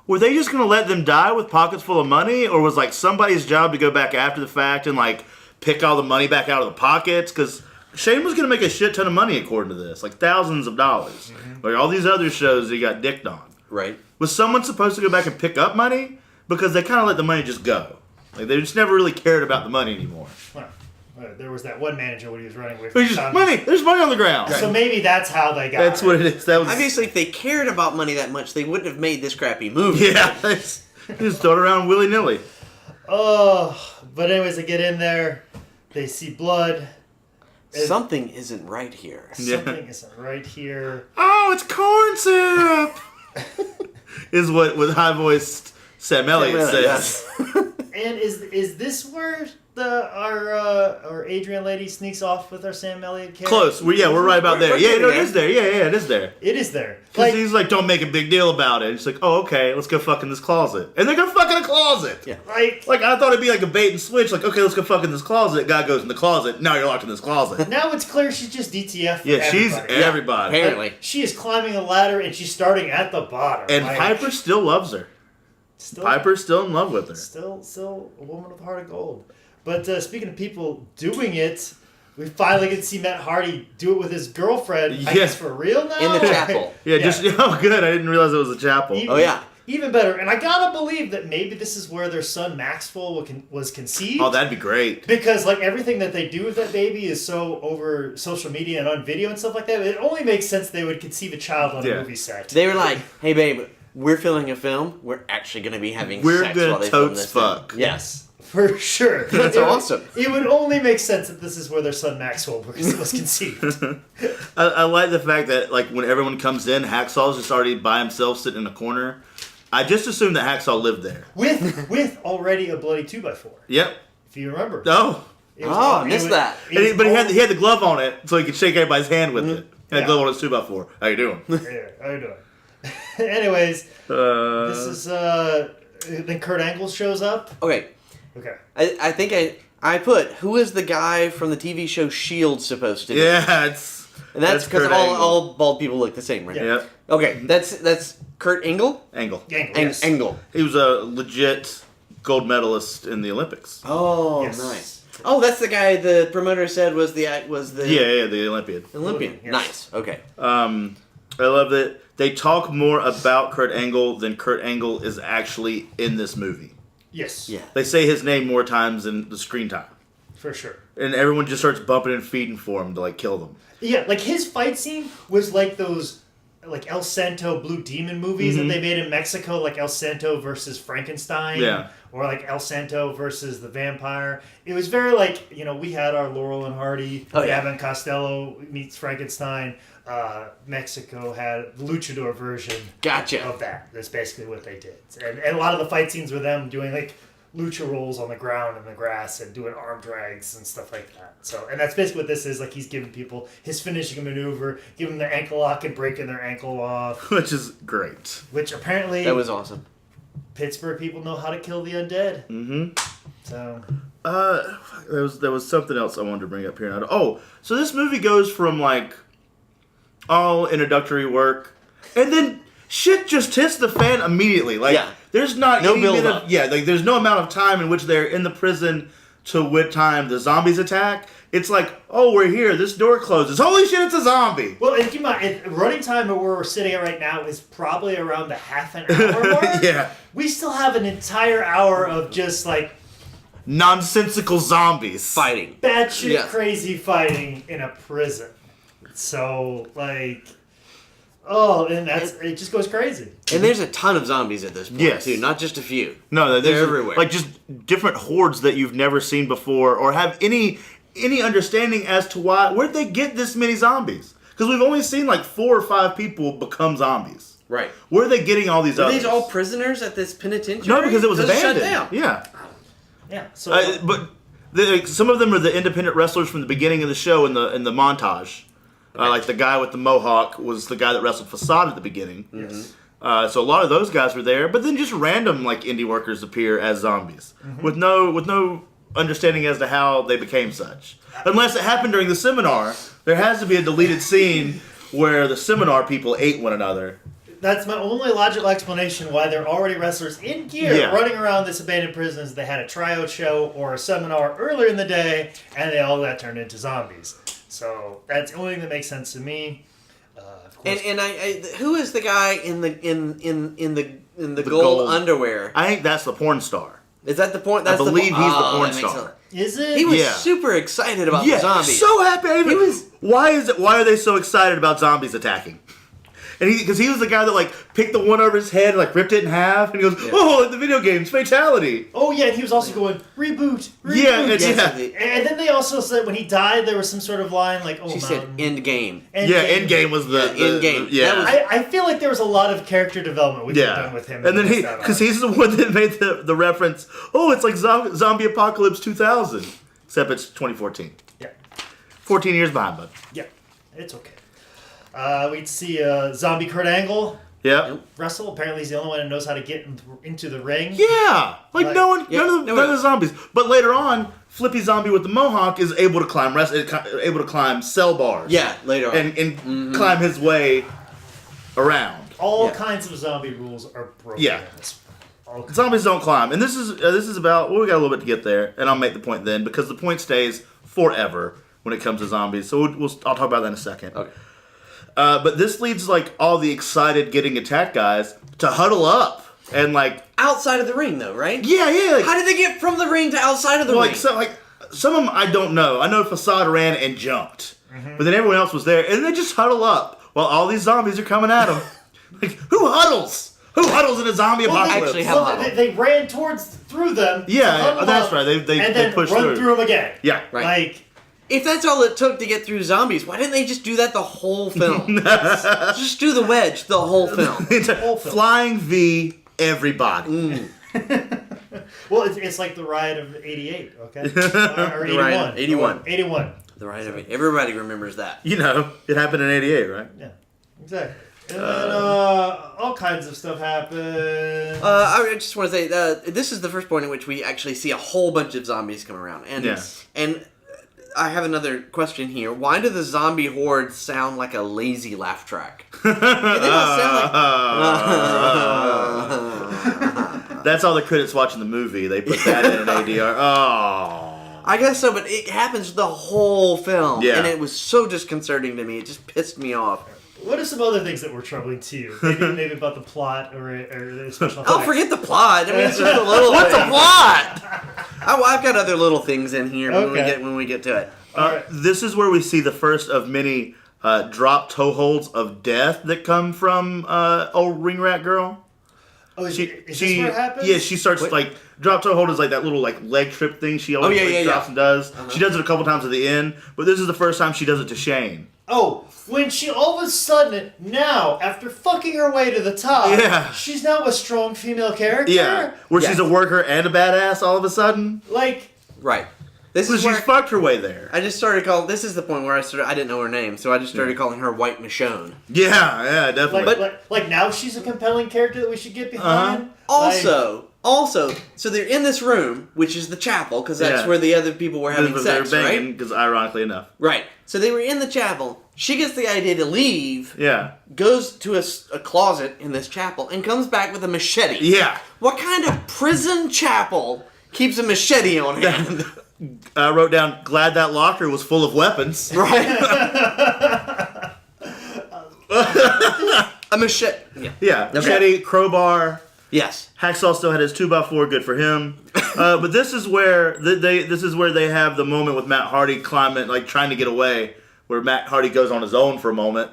were they just going to let them die with pockets full of money? Or was like somebody's job to go back after the fact and like pick all the money back out of the pockets? Because Shane was going to make a shit ton of money according to this. Like thousands of dollars. Like all these other shows he got dicked on. Right. Was someone supposed to go back and pick up money? Because they kind of let the money just go. Like they just never really cared about the money anymore. Well, there was that one manager when he was running away from There's just money. There's money on the ground. So maybe that's how they got That's what it is. That was Obviously, if they cared about money that much, they wouldn't have made this crappy movie. Yeah, they just throw it around willy nilly. Oh, but anyways, they get in there. They see blood. Something isn't right here. Something isn't right here. Oh, it's corn syrup. Is what with high voiced Sam Elliott says. Yes. And is this where our Adrian lady sneaks off with our Sam Elliott character? Close. We're right about there. Yeah, no, it is there. Yeah, it is there. It is there. Because he's like, don't make a big deal about it. It's like, oh, okay, let's go fuck in this closet. And they go fuck in a closet. Yeah. Like I thought it'd be like a bait and switch. Like, okay, let's go fuck in this closet. Guy goes in the closet. Now you're locked in this closet. now it's clear she's just DTF for Yeah, she's everybody. everybody. Apparently. Like, she is climbing a ladder and she's starting at the bottom. And like, Piper still loves her. Piper's still in love with her. Still a woman with a heart of gold. But speaking of people doing it, we finally get to see Matt Hardy do it with his girlfriend. I guess for real now? In the chapel. Yeah, oh good. I didn't realize it was a chapel. Even better. And I gotta believe that maybe this is where their son Maxwell was conceived. Oh, that'd be great. Because like everything that they do with that baby is so over social media and on video and stuff like that. It only makes sense they would conceive a child on a movie set. They were like, hey babe, we're filming a film. We're actually going to be having sex while they film totes this fuck. film. Yes. For sure. That's awesome. It would only make sense that this is where their son Maxwell was conceived. I like the fact that like when everyone comes in, Hacksaw's just already by himself sitting in a corner. I just assumed that Hacksaw lived there. With already a bloody 2x4. Yep. If you remember. Oh. I missed that. But he had the glove on it so he could shake everybody's hand with it. He had the glove on his 2x4. How you doing? Yeah, how you doing? Anyways, this is then Kurt Angle shows up. Okay. I think I put, who is the guy from the TV show S.H.I.E.L.D. supposed to be? Yeah, and that's because all bald people look the same, right? Yep. Okay, that's Kurt Angle? Angle. Yes. Angle. He was a legit gold medalist in the Olympics. Oh, yes. Nice. Oh, that's the guy the promoter said was the Yeah, the Olympian. Olympian. Yes. Nice. Okay. I love that they talk more about Kurt Angle than Kurt Angle is actually in this movie. Yes. Yeah. They say his name more times than the screen time. For sure. And everyone just starts bumping and feeding for him to like kill them. Yeah, like his fight scene was like those like El Santo Blue Demon movies that they made in Mexico, like El Santo versus Frankenstein, or like El Santo versus the vampire. It was very like, we had our Laurel and Hardy, Gavin Costello meets Frankenstein. Mexico had the luchador version of that. That's basically what they did. And a lot of the fight scenes were them doing like lucha rolls on the ground in the grass and doing arm drags and stuff like that. So, and that's basically what this is. Like, he's giving people his finishing maneuver, giving them the ankle lock and breaking their ankle off. Which is great. Which apparently... That was awesome. Pittsburgh people know how to kill the undead. Mm-hmm. So... there was something else I wanted to bring up here. Oh, so this movie goes from, like, all introductory work, and then shit just hits the fan immediately. Like, there's not no any build bit up. of, like there's no amount of time in which they're in the prison to what time the zombies attack. It's like, oh, we're here. This door closes. Holy shit, it's a zombie. Well, and keep in mind, running time where we're sitting at right now is probably around the half an hour mark. Yeah. We still have an entire hour of just like nonsensical zombies fighting, batshit crazy fighting in a prison. So like. Oh, and it just goes crazy. And there's a ton of zombies at this point, too. Not just a few. No, they're everywhere. Like, just different hordes that you've never seen before or have any understanding as to where'd they get this many zombies? Because we've only seen, like, 4 or 5 people become zombies. Right. Where are they getting all these others? Are these all prisoners at this penitentiary? No, because it was abandoned. Shut down. Yeah. Yeah. So, but some of them are the independent wrestlers from the beginning of the show in the montage. Like the guy with the mohawk was the guy that wrestled Facade at the beginning. Yes. So a lot of those guys were there, but then just random like indie workers appear as zombies with no understanding as to how they became such. Unless it happened during the seminar, there has to be a deleted scene where the seminar people ate one another. That's my only logical explanation why they're already wrestlers in gear running around this abandoned prison. They had a tryout show or a seminar earlier in the day, and they all got turned into zombies. So that's the only thing that makes sense to me. Of course. And who is the guy in the gold underwear? I think that's the porn star. Is that the point? I believe he's the porn star. Is it? He was super excited about the zombies. So happy. Why are they so excited about zombies attacking? And because he was the guy that like picked the one over his head and like ripped it in half, and he goes, "Oh, like the video games, fatality." Oh yeah, and he was also going reboot. And then they also said when he died, there was some sort of line like, "Oh, she said end game." End game was the end game. I feel like there was a lot of character development we could have done with him. And then he's the one that made the reference. Oh, it's like Zombie Apocalypse 2000, except it's 2014. Yeah, 14 years behind, bud. Yeah, it's okay. We'd see Zombie Kurt Angle wrestle. Apparently, he's the only one that knows how to get into the ring. Yeah, like none of the zombies. But later on, Flippy Zombie with the mohawk is able to climb cell bars. Yeah, later on, and climb his way around. All kinds of zombie rules are broken. Yeah. Zombies don't climb, and this is about. Well, we got a little bit to get there, and I'll make the point then because the point stays forever when it comes to zombies. So I'll talk about that in a second. Okay. But this leads like all the excited getting attacked guys to huddle up and like outside of the ring though, right? Yeah. Like, how did they get from the ring to outside of the ring? Some of them I don't know. I know Facade ran and jumped, but then everyone else was there, and they just huddle up while all these zombies are coming at them. Like who huddles? Who huddles in a zombie apocalypse? They ran through them. Yeah, that's right. They pushed run through them again. Yeah, right. Like. If that's all it took to get through zombies, why didn't they just do that the whole film? Just do the wedge the whole film. Flying V, everybody. Well, it's like the riot of '88, okay? Or '81. 81. The riot of everybody remembers that. You know, it happened in '88, right? Yeah, exactly. And then all kinds of stuff happened. I just want to say this is the first point in which we actually see a whole bunch of zombies come around, and I have another question here. Why do the zombie hordes sound like a lazy laugh track? They don't sound like... That's all the critics watching the movie. They put that in an ADR. Oh. I guess so, but it happens the whole film. Yeah. And it was so disconcerting to me. It just pissed me off. What are some other things that were troubling to you? Maybe about the plot or the special effects? Oh, forget the plot. I mean, it's just a little What's the plot? I've got other little things in here when we get to it. This is where we see the first of many drop toe holds of death that come from old ring rat girl. Oh, is this where it happens? Yeah, she starts like drop toe hold is like that little like leg trip thing she always drops and does. She does it a couple times at the end, but this is the first time she does it to Shane. Oh, when she all of a sudden now, after fucking her way to the top, she's now a strong female character. Yeah, where she's a worker and a badass all of a sudden. Like, right. This is she's fucked her way there. I just started calling. This is the point where I didn't know her name, so I just started calling her White Michonne. Yeah, definitely. Like now she's a compelling character that we should get behind. Also, so they're in this room, which is the chapel, because that's where the other people were having sex, right? Because ironically enough, right. So they were in the chapel. She gets the idea to leave. Yeah. Goes to a closet in this chapel and comes back with a machete. Yeah. What kind of prison chapel keeps a machete on hand? I wrote down, glad that locker was full of weapons. Right. A machete. Yeah. Machete, crowbar. Yes. Hacksaw still had his 2x4, good for him. But this is where they have the moment with Matt Hardy climbing, like trying to get away, where Matt Hardy goes on his own for a moment.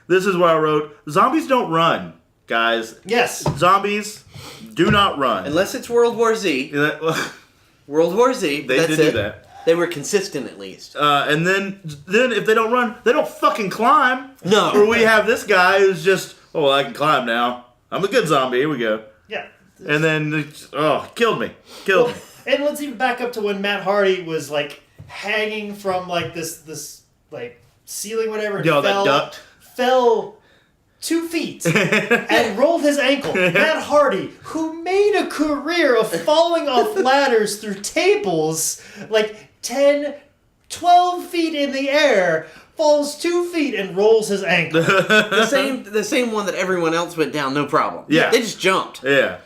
This is where I wrote, zombies don't run, guys. Yes. Zombies do not run. Unless it's World War Z. World War Z. They did do that. They were consistent at least. And then if they don't run, they don't fucking climb. No. Or we have this guy who's just, oh, well, I can climb now. I'm a good zombie. Here we go. Yeah. And then, killed me. And let's even back up to when Matt Hardy was like hanging from like this like ceiling, whatever. And that duct. Fell 2 feet and rolled his ankle. Matt Hardy, who made a career of falling off ladders through tables, like 10, 12 feet in the air, falls 2 feet and rolls his ankle. the same one that everyone else went down, no problem. Yeah. They just jumped. Yeah.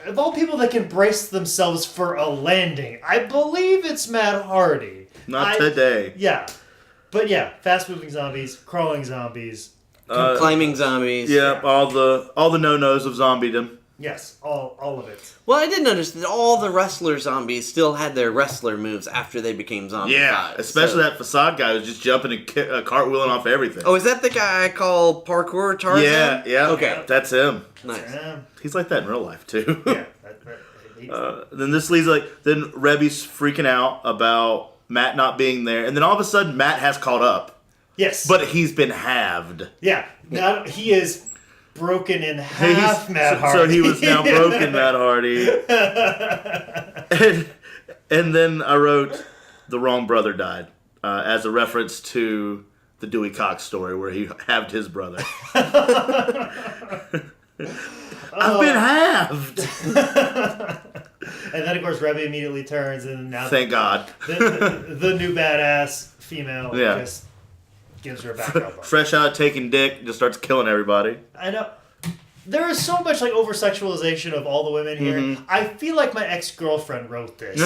Of all people that can brace themselves for a landing, I believe it's Matt Hardy. Not today. Yeah. But yeah, fast-moving zombies, crawling zombies. Climbing zombies. Yeah, all the no-nos of zombiedom. Yes, all of it. Well, I did notice that all the wrestler zombies still had their wrestler moves after they became zombies. Yeah, especially that facade guy who's just jumping and cartwheeling off everything. Oh, is that the guy I call Parkour Tarzan? Yeah. Okay. That's him. Nice. He's like that in real life, too. Yeah. Then this leads then Rebby's freaking out about Matt not being there, and then all of a sudden Matt has caught up. Yes. But he's been halved. Yeah. Now he is broken in half, Matt Hardy. So he was now broken, Matt Hardy. and then I wrote, the wrong brother died, as a reference to the Dewey Cox story where he halved his brother. I've been halved. And then, of course, Rebby immediately turns, and now thank God, the new badass female just gives her a back rub. Fresh out taking dick, just starts killing everybody. I know. There is so much like over sexualization of all the women here. Mm-hmm. I feel like my ex-girlfriend wrote this,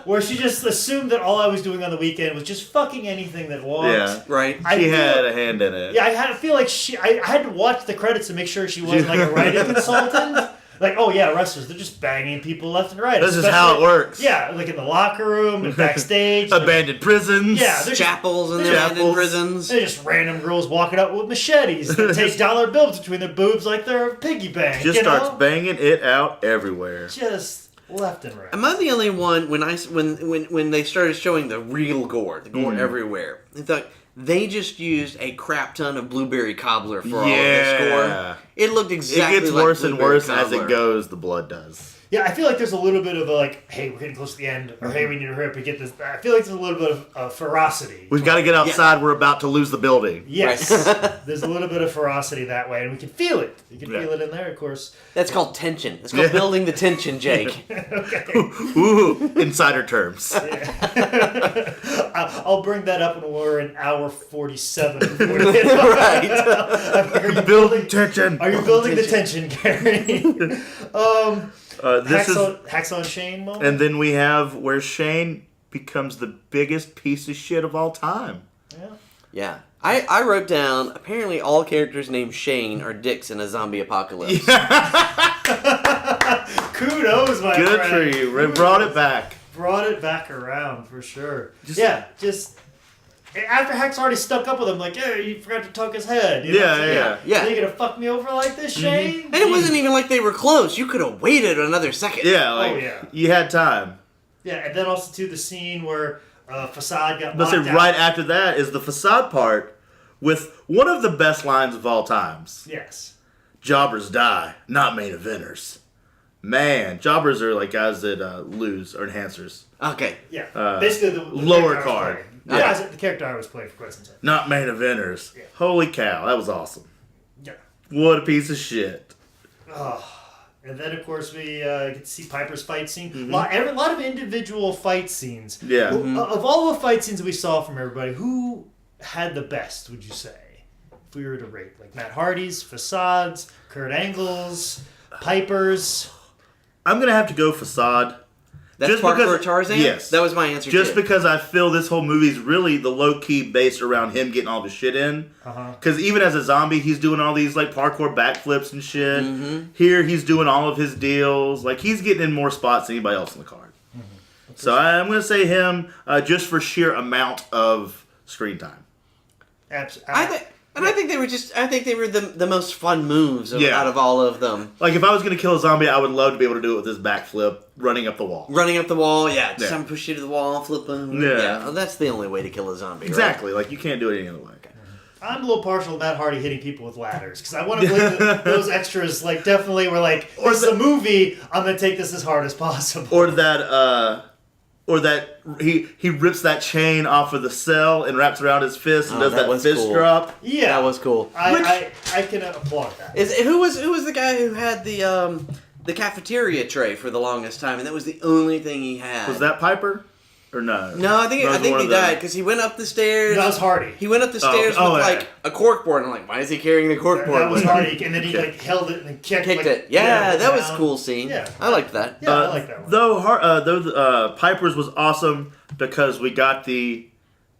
where she just assumed that all I was doing on the weekend was just fucking anything that walked. Yeah, right. She had a hand in it. Yeah, I feel like I had to watch the credits to make sure she wasn't like a writing consultant. Like, oh yeah, wrestlers, they're just banging people left and right. This is how it works. Yeah, like in the locker room and backstage. Abandoned prisons. Yeah, chapels and abandoned prisons. They're just random girls walking up with machetes that take dollar bills between their boobs like they're a piggy bank. Just starts banging it out everywhere. Just left and right. Am I the only one when they started showing the real gore, the gore everywhere? I thought they just used a crap ton of blueberry cobbler for all of this gore. It looked exactly like it gets worse and worse cobbler. as it goes, the blood does. Yeah, I feel like there's a little bit of a like, hey, we're getting close to the end, or hey, we need to hurry up and get this. I feel like there's a little bit of ferocity. We've got to get outside. Yeah. We're about to lose the building. Yes, there's a little bit of ferocity that way, and we can feel it. You can feel it in there, of course. That's called tension. It's called building the tension, Jake. Okay. Ooh, insider terms. I'll bring that up when we're in hour 47. Right. Are you building tension? Are you building the tension, Gary? This Hacksaw and Shane moment? And then we have where Shane becomes the biggest piece of shit of all time. Yeah. I wrote down, apparently all characters named Shane are dicks in a zombie apocalypse. Kudos, my friend. Good for you. We brought it back. Brought it back around, for sure. after Hack's already stuck up with him, like, yeah, you forgot to tuck his head. You know what I'm saying? Yeah. Are you gonna fuck me over like this, Shane? And it wasn't even like they were close. You could have waited another second. Yeah, like, Oh, yeah. you had time. Yeah, and then also, too, the scene where Facade got Let's locked say out. right after that is the Facade part with one of the best lines of all times. Yes. Jobbers die, not main eventers. Man, jobbers are like guys that lose or enhancers. Okay. Yeah. Basically, the lower character I was card. playing. Yeah. The character I was playing for quite some time. Not main eventers. Yeah. Holy cow, that was awesome. Yeah. What a piece of shit. And then, of course, we get to see Piper's fight scene. A lot of individual fight scenes. Yeah. Of all the fight scenes we saw from everybody, who had the best, would you say? If we were to rate. Like Matt Hardy's, Facade's, Kurt Angle's, Piper's. I'm going to have to go Facade. That's Just Parker because- Tarzan? yes. That was my answer, Just too. because I feel this whole movie's really the low-key based around him getting all the shit in. Because even as a zombie, he's doing all these like parkour backflips and shit. Here, he's doing all of his deals. Like, he's getting in more spots than anybody else in the card. So I'm going to say him just for sheer amount of screen time. Absolutely. I think they were the most fun moves out of all of them. Like, if I was going to kill a zombie, I would love to be able to do it with this backflip, running up the wall. Running up the wall, just have him push you to the wall, flip him. Yeah. Well, that's the only way to kill a zombie, Exactly. Like, you can't do it any other way. I'm a little partial to Matt Hardy hitting people with ladders because I want to believe that those extras like definitely were like, this is a movie. I'm gonna take this as hard as possible. Or that he rips that chain off of the cell and wraps around his fist and does that fist cool. drop. Yeah, That was cool. I can applaud that. Who was the guy who had the cafeteria tray for the longest time, and that was the only thing he had? Was that Piper? Or no? No, I think he died because he went up the stairs. That was Hardy. He went up the stairs with like a cork board. I'm like, why is he carrying the cork board? That was Hardy, and then he like held it and kicked it. Yeah, that was a cool scene. Yeah, I liked that. Yeah, I like that one. Though Piper's was awesome because we got the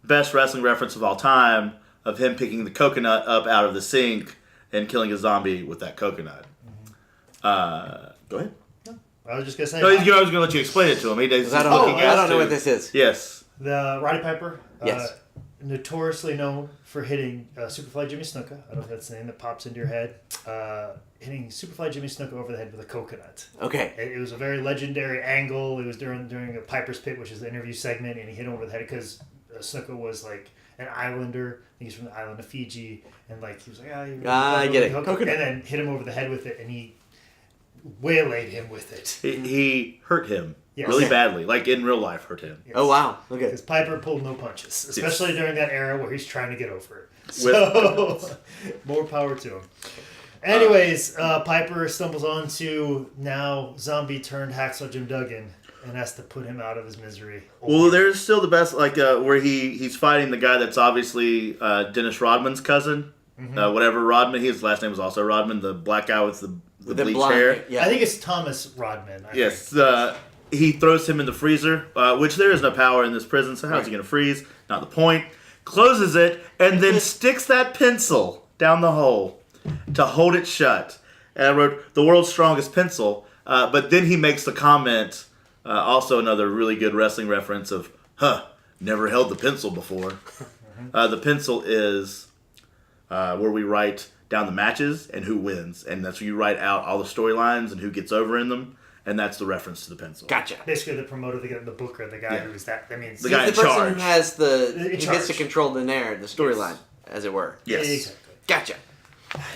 best wrestling reference of all time of him picking the coconut up out of the sink and killing a zombie with that coconut. Go ahead. I was just gonna say. No, I was going to let you explain it to him. I don't know what this is. Yes. The Roddy Piper. Yes. Notoriously known for hitting Superfly Jimmy Snuka. I don't know if that's the name that pops into your head. Hitting Superfly Jimmy Snuka over the head with a coconut. Okay. It was a very legendary angle. It was during a Piper's Pit, which is the interview segment, and he hit him over the head because Snuka was like an islander. I think he's from the island of Fiji, and like he was like, I get it. Coconut. And then hit him over the head with it, and he waylaid him with it. He hurt him Yes. really badly. Like, in real life, hurt him. Yes. Oh, wow. Okay. Because Piper pulled no punches, especially during that era where he's trying to get over it. So, more power to him. Anyways, Piper stumbles onto now zombie turned hacksaw Jim Duggan and has to put him out of his misery. Well, there's still the best, like, where he's fighting the guy that's obviously Dennis Rodman's cousin. Whatever Rodman, his last name was also Rodman, the black guy with the bleached hair. Yeah. I think it's Thomas Rodman. Yes. He throws him in the freezer, which there is no power in this prison, so how's he going to freeze? Not the point. Closes it, and then sticks that pencil down the hole to hold it shut. And I wrote, the world's strongest pencil. But then he makes the comment, also another really good wrestling reference of, never held the pencil before. The pencil is where we write down the matches and who wins. And that's where you write out all the storylines and who gets over in them. And that's the reference to the pencil. Gotcha. Basically, the promoter, the booker, the guy who's that. I mean, The guy the in person charge. who has who gets to charge. control the narrative, the storyline, as it were. Yes. Exactly. Gotcha.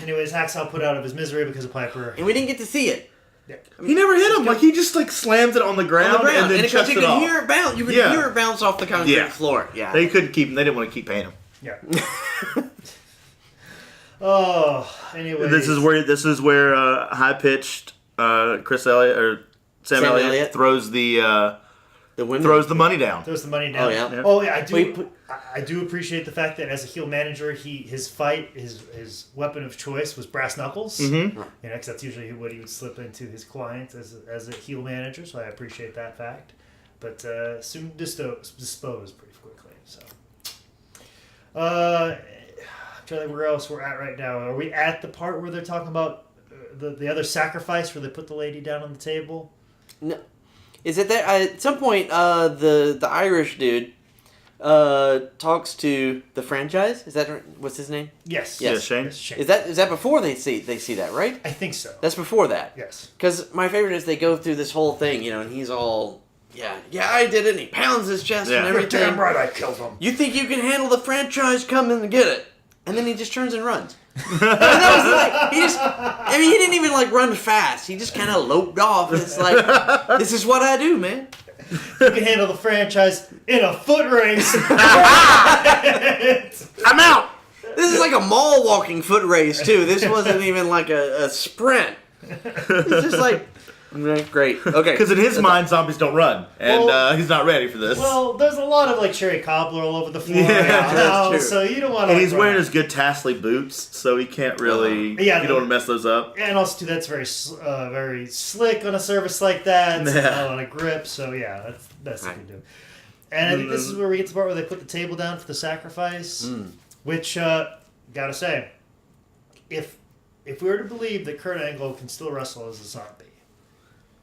Anyways, Hacksaw put out of his misery because of Piper. And we didn't get to see it. Yeah. He never hit him. Like, he just, like, slams it on the ground, and then because chucks you it could off. hear it bounce. You could hear it bounce off the concrete floor. Yeah. They couldn't keep him. They didn't want to keep paying him. Yeah. Oh, anyway. This is where high pitched Chris Elliott or Sam Elliott throws the money down. Throws the money down. Oh, yeah. Oh yeah, I do appreciate the fact that as a heel manager, his weapon of choice was brass knuckles. Mm-hmm. You know, because that's usually what he would slip into his clients as a heel manager. So I appreciate that fact. But soon disposed pretty quickly. So, I'm trying to think where else we're at right now. Are we at the part where they're talking about the other sacrifice where they put the lady down on the table? No. Is it that at some point the Irish dude talks to the franchise. Is that what's his name? Yes. Yeah, Shane. Yes, Shane. Is that before they see that, right? I think so. That's before that. Yes. Because my favorite is they go through this whole thing, and he's all, yeah, I did it, and he pounds his chest and You're everything. damn right I killed him. You think you can handle the franchise? Come in and get it. And then he just turns and runs. And that was like, he didn't even like run fast. He just kind of loped off. It's like, this is what I do, man. You can handle the franchise in a foot race. I'm out. This is like a mall walking foot race, too. This wasn't even like a sprint. It's just like, great. Okay. Because in his mind, zombies don't run, and Well- he's not ready for this. Well, there's a lot of like cherry cobbler all over the floor. Yeah, right that's now, true. So you don't want to. and he's wearing his good Tasley boots, so he can't really. Yeah, you don't want to mess those up. And also, too, that's very slick on a surface like that. It's Yeah. not a lot of grip. So yeah, that's what you do. And I think this is where we get to the part where they put the table down for the sacrifice, which gotta say, if we were to believe that Kurt Angle can still wrestle as a zombie,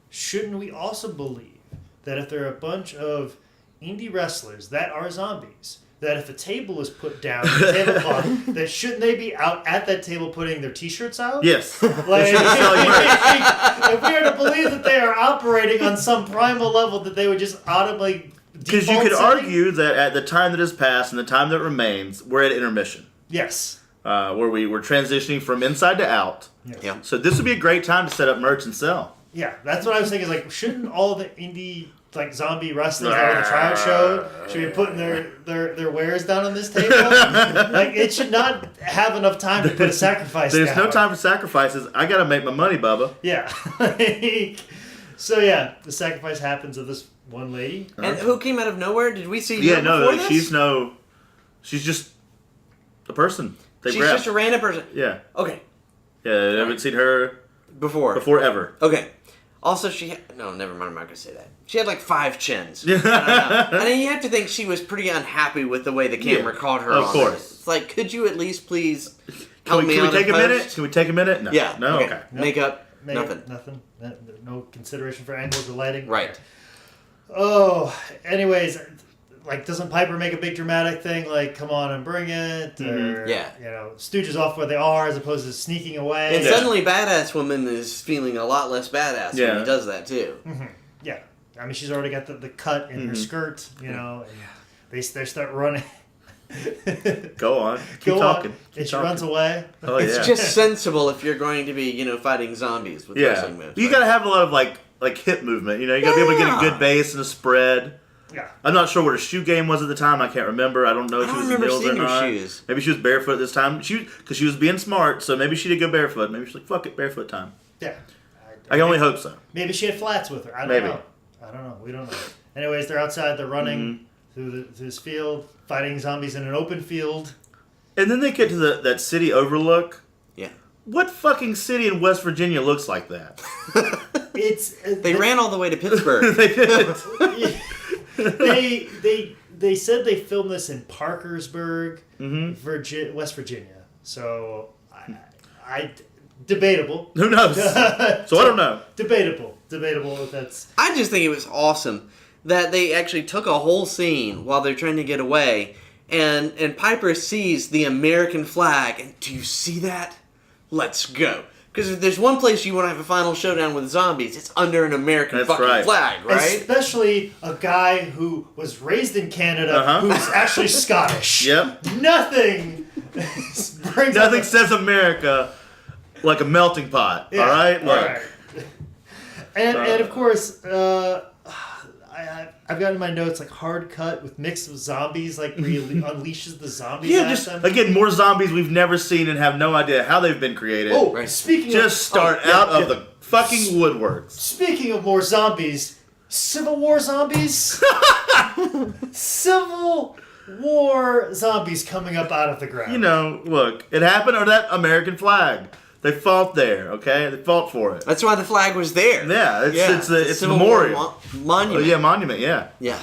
shouldn't we also believe that if there are a bunch of indie wrestlers that are zombies, that if a table is put down, the tablecloth, that shouldn't they be out at that table putting their t-shirts out? Yes. Like, if we are to believe that they are operating on some primal level, that they would just audibly Because you default could setting? argue that at the time that has passed and the time that remains, we're at intermission, Yes. where we're transitioning from inside to out. Yes. Yeah. So this would be a great time to set up merch and sell. Yeah, that's what I was thinking. Is like, shouldn't all the indie like zombie wrestlers that are the tryout show should be putting their wares down on this table? Like, it should not have enough time to put a sacrifice. There's down. no time for sacrifices. I got to make my money, Bubba. Yeah. So yeah, the sacrifice happens of this one lady. And who came out of nowhere? Did we see Yeah, her no, before this? she's just a person. They She's grab. just a random person. Yeah. Okay. Yeah, I haven't seen her Before. before ever. Okay. Also, no, never mind. I'm not gonna say that. She had like 5 chins. I don't know. And then you have to think she was pretty unhappy with the way the camera Yeah, caught her. of on course. this. It's like, could you at least please Can help me we out take in a minute? post? Can we take a minute? No. Yeah. No? Okay. Makeup. Nothing. Nothing. No consideration for angles or lighting. Right. Oh, anyways, like, doesn't Piper make a big dramatic thing like, come on and bring it? Or, Yeah. you know, stooges off where they are as opposed to sneaking away. And suddenly, Badass Woman is feeling a lot less badass Yeah. when he does that, too. Yeah. I mean, she's already got the cut in her skirt, you know, and they start running. Go on. Keep Go talking. on. Keep And she talking. runs away. Oh, yeah. It's just sensible if you're going to be, fighting zombies with yeah. wrestling moves. You right? got to have a lot of like hip movement. You know, you got to be able to get a Yeah. good base and a spread. Yeah. I'm not sure what her shoe game was at the time. I can't remember. I don't know if I she don't was in remember heels or seeing her not. shoes. Maybe she was barefoot this time. Because she was being smart, so maybe she did go barefoot. Maybe she's like, fuck it, barefoot time. Yeah. I can only hope so. Maybe she had flats with her. I don't Maybe. know. I don't know. We don't know. Anyways, they're outside. They're running through this field, fighting zombies in an open field. And then they get to the that city overlook. Yeah. What fucking city in West Virginia looks like that? It's They ran all the way to Pittsburgh. They did. they said they filmed this in Parkersburg, West Virginia. So I debatable. Who knows? So I don't know. Debatable if that's. I just think it was awesome that they actually took a whole scene while they're trying to get away, and Piper sees the American flag, and do you see that? Let's go. Because if there's one place you want to have a final showdown with zombies, it's under an American That's fucking right. flag, right? Especially a guy who was raised in Canada, who's actually Scottish. Yep. Nothing brings Nothing up says America like a melting pot. Yeah, All right. all Look. right. And of course, I've got in my notes like hard cut with mixed with zombies, like where he unleashes the zombies. Yeah, at just them. again more zombies we've never seen and have no idea how they've been created. Oh, Right. speaking Just start out of the fucking woodworks. Speaking of more zombies, Civil War zombies. Civil War zombies coming up out of the ground. You know, look, it happened under that American flag. They fought there, okay? They fought for it. That's why the flag was there. Yeah, it's a Civil War memorial. monument. Oh, yeah, monument, yeah. Yeah.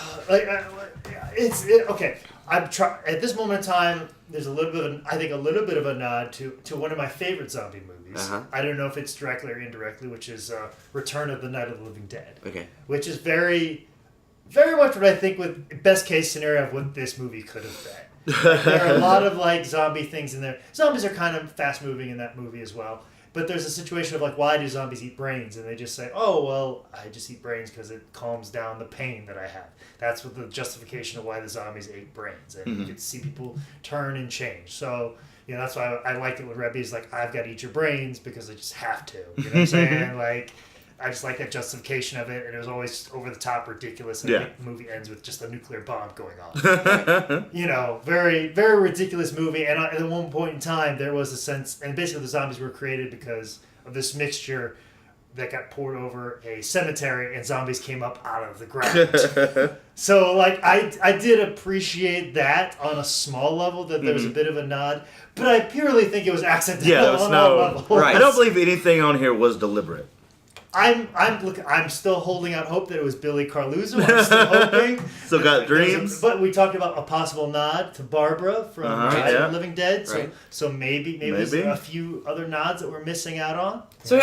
Okay. I'm at this moment in time. There's a little bit of a nod to one of my favorite zombie movies. Uh-huh. I don't know if it's directly or indirectly, which is Return of the Night of the Living Dead. Okay. Which is very, very much what I think with best case scenario of what this movie could have been. There are a lot of like zombie things in there. Zombies are kind of fast moving in that movie as well. But there's a situation of like, why do zombies eat brains? And they just say, oh, well, I just eat brains because it calms down the pain that I have. That's what the justification of why the zombies ate brains. And you get to see people turn and change. So, you know, that's why I liked it with Rebbe. Is like, I've got to eat your brains because I just have to. You know what I'm saying? Like, I just like that justification of it. And it was always over the top ridiculous. And I think the movie ends with just a nuclear bomb going off. You know, very, very ridiculous movie. And at one point in time, there was a sense, and basically the zombies were created because of this mixture that got poured over a cemetery, and zombies came up out of the ground. So, like, I did appreciate that on a small level, that there was a bit of a nod, but I purely think it was accidental on all levels. Right. I don't believe anything on here was deliberate. I'm still holding out hope that it was Billy Carluzzo. I'm still hoping. Still got dreams. But we talked about a possible nod to Barbara from Night of the Living Dead. So maybe there's a few other nods that we're missing out on. So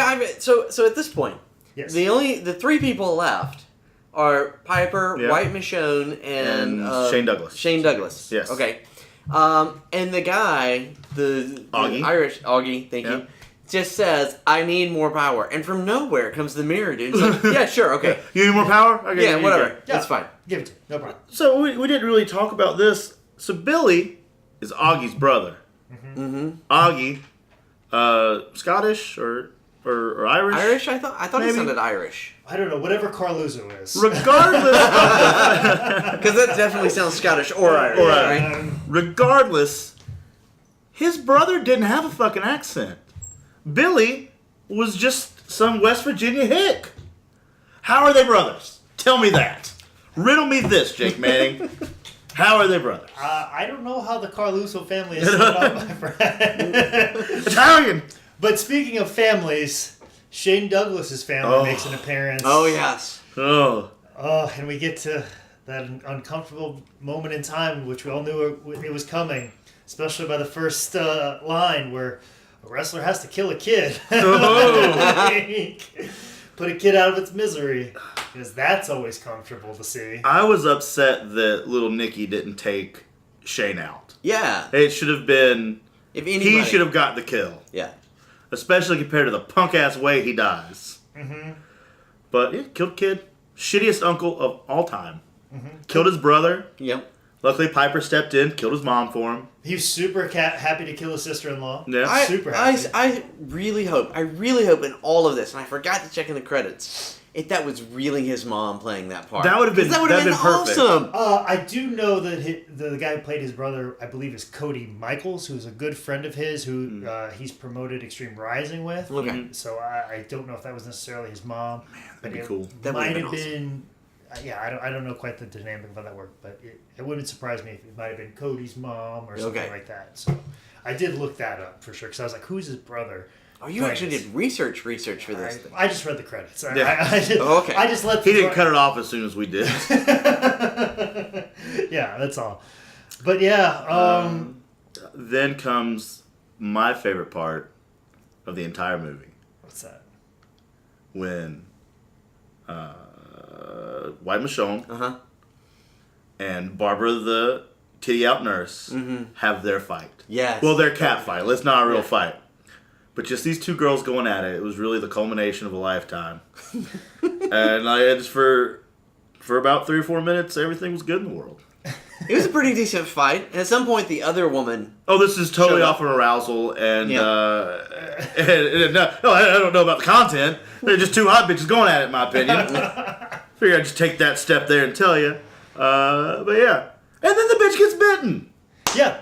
so at this point, the three people left are Piper, White Michonne, and Shane Douglas. Shane Douglas. Yes. Okay. And the guy, the Irish Augie, thank you. Just says, I need more power. And from nowhere comes the mirror dude. He's like, yeah, sure, okay. You need more power? Okay, yeah, whatever. That's fine. Give it to me. No problem. So we didn't really talk about this. So Billy is Augie's brother. Augie, Scottish or Irish? Irish? I thought he sounded Irish. I don't know. Whatever Carluzzo is. Regardless because that definitely sounds Scottish or Irish. Right? Regardless, his brother didn't have a fucking accent. Billy was just some West Virginia hick. How are they brothers? Tell me that. Riddle me this, Jake Manning. How are they brothers? I don't know how the Carluzzo family is set up, my friend. Italian. But speaking of families, Shane Douglas's family makes an appearance. Oh, yes. And we get to that uncomfortable moment in time, which we all knew it was coming, especially by the first line where a wrestler has to kill a kid. Put a kid out of its misery. Because that's always comfortable to see. I was upset that little Nicky didn't take Shane out. Yeah. It should have been... If anybody... He should have gotten the kill. Yeah. Especially compared to the punk-ass way he dies. But, yeah, killed kid. Shittiest uncle of all time. Killed his brother. Yep. Luckily, Piper stepped in, killed his mom for him. He was super happy to kill his sister-in-law. Yeah. Super happy. I really hope in all of this, and I forgot to check in the credits, if that was really his mom playing that part. That would have been perfect. Awesome. I do know that the guy who played his brother, I believe, is Cody Michaels, who's a good friend of his, who he's promoted Extreme Rising with. Okay. So I don't know if that was necessarily his mom. Man, that'd be cool. That might have been... Yeah, I don't know quite the dynamic of how that worked, but it wouldn't surprise me if it might have been Cody's mom or something like that. So I did look that up for sure, because I was like, who's his brother? Oh, you actually did research for this thing. I just read the credits. Yeah. I just let he didn't cut it off as soon as we did. Yeah, that's all. But yeah. Then comes my favorite part of the entire movie. What's that? When White Michonne and Barbara the titty out nurse have their fight. Yes. Well, their cat fight. It's not a real fight. But just these two girls going at it. It was really the culmination of a lifetime. And just for about 3 or 4 minutes, everything was good in the world. It was a pretty decent fight. And at some point, the other woman... Oh, this is totally off of arousal. And, no, I don't know about the content. They're just two hot bitches going at it, in my opinion. Figure I'd just take that step there and tell you. But yeah. And then the bitch gets bitten. Yeah.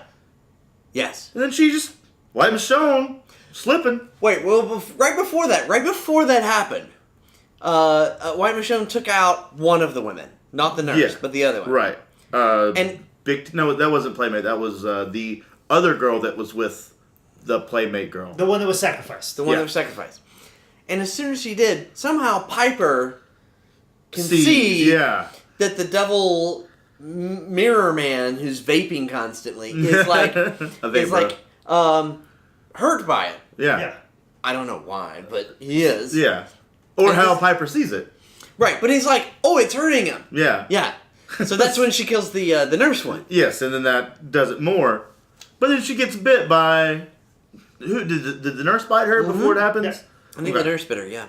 Yes. And then she just... White Michonne... Slipping. Wait, well, right before that happened, White Michonne took out one of the women. Not the nurse, but the other one. Right. No, that wasn't Playmate. That was the other girl that was with the Playmate girl. The one that was sacrificed. The one that was sacrificed. And as soon as she did, somehow Piper can see that the devil mirror man who's vaping constantly is like hurt by it. Yeah. I don't know why, but he is. Yeah. Or how Piper sees it. Right, but he's like, oh, it's hurting him. Yeah. Yeah. So that's when she kills the nurse one. Yes, and then that does it more. But then she gets bit by... Who did the nurse bite her before it happens? Yeah. I think the nurse bit her, yeah.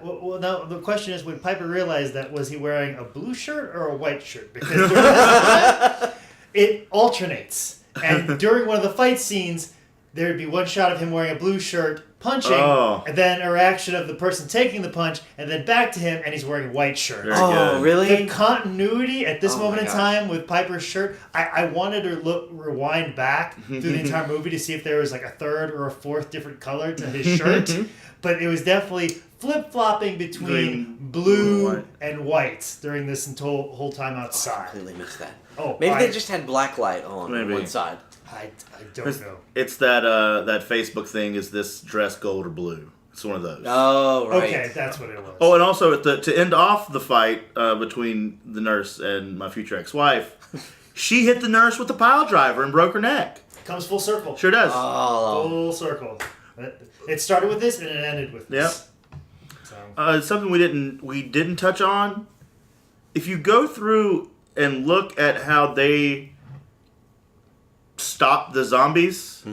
Well, now the question is, when Piper realized that, was he wearing a blue shirt or a white shirt? Because during this time, it alternates. And during one of the fight scenes, there'd be one shot of him wearing a blue shirt punching, and then a reaction of the person taking the punch, and then back to him, and he's wearing a white shirt. Good. Really? The continuity at this moment in time with Piper's shirt, I wanted to rewind back through the entire movie to see if there was like a third or a fourth different color to his shirt, but it was definitely flip-flopping between blue and white during this whole time outside. I completely missed that. Oh, Maybe they just had black light on one side. I don't know. It's that Facebook thing, is this dress gold or blue? It's one of those. Oh, right. Okay, that's what it was. Oh, and also to end off the fight between the nurse and my future ex-wife, she hit the nurse with the pile driver and broke her neck. Comes full circle. Sure does. Oh. Full circle. It started with this and it ended with this. Yep. Something we didn't touch on. If you go through and look at how they stopped the zombies,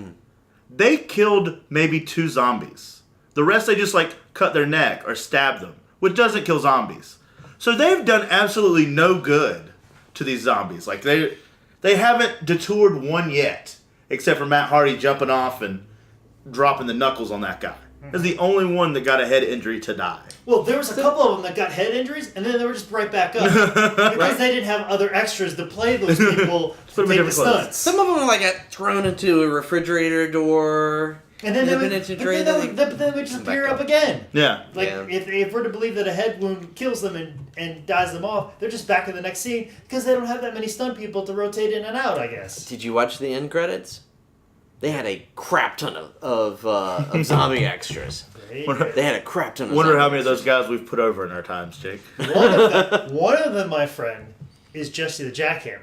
they killed maybe 2 zombies. The rest they just cut their neck or stab them, which doesn't kill zombies. So they've done absolutely no good to these zombies. They haven't detoured one yet, except for Matt Hardy jumping off and dropping the knuckles on that guy. That's the only one that got a head injury to die. Well, there was a couple of them that got head injuries, and then they were just right back up. Because they didn't have other extras to play those people to take the stunts. Some of them got thrown into a refrigerator door. And then they would just appear up again. Yeah. If we're to believe that a head wound kills them and dies them off, they're just back in the next scene because they don't have that many stunt people to rotate in and out, I guess. Did you watch the end credits? They had a crap ton of zombie extras. They had a crap ton of Wonder how many of those guys we've put over in our times, Jake. One of them, my friend, is Jesse the Jackhammer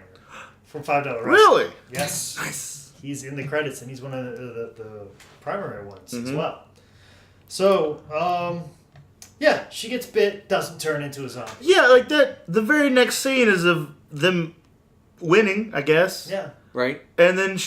from $5 Wrestling. Really? Yes. Nice. He's in the credits, and he's one of the primary ones as well. So, yeah, she gets bit, doesn't turn into a zombie. Yeah, that. The very next scene is of them winning, I guess. Yeah. Right. And then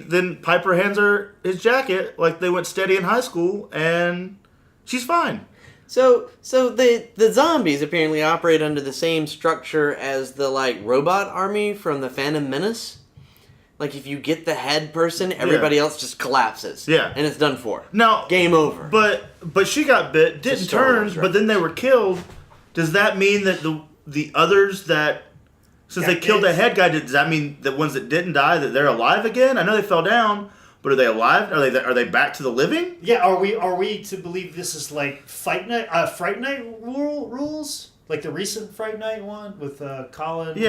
then Piper hands her his jacket like they went steady in high school, and she's fine. So the zombies apparently operate under the same structure as the robot army from the Phantom Menace. If you get the head person, everybody else just collapses. Yeah. And it's done for. Now, game over. But she got bit, didn't turn, Wars, right? but then they were killed. Does that mean that the others that, since they killed the head guy, does that mean the ones that didn't die, that they're alive again? I know they fell down, but are they alive? Are they back to the living? Yeah. Are we to believe this is Fright Night rules? Like the recent Fright Night one with Colin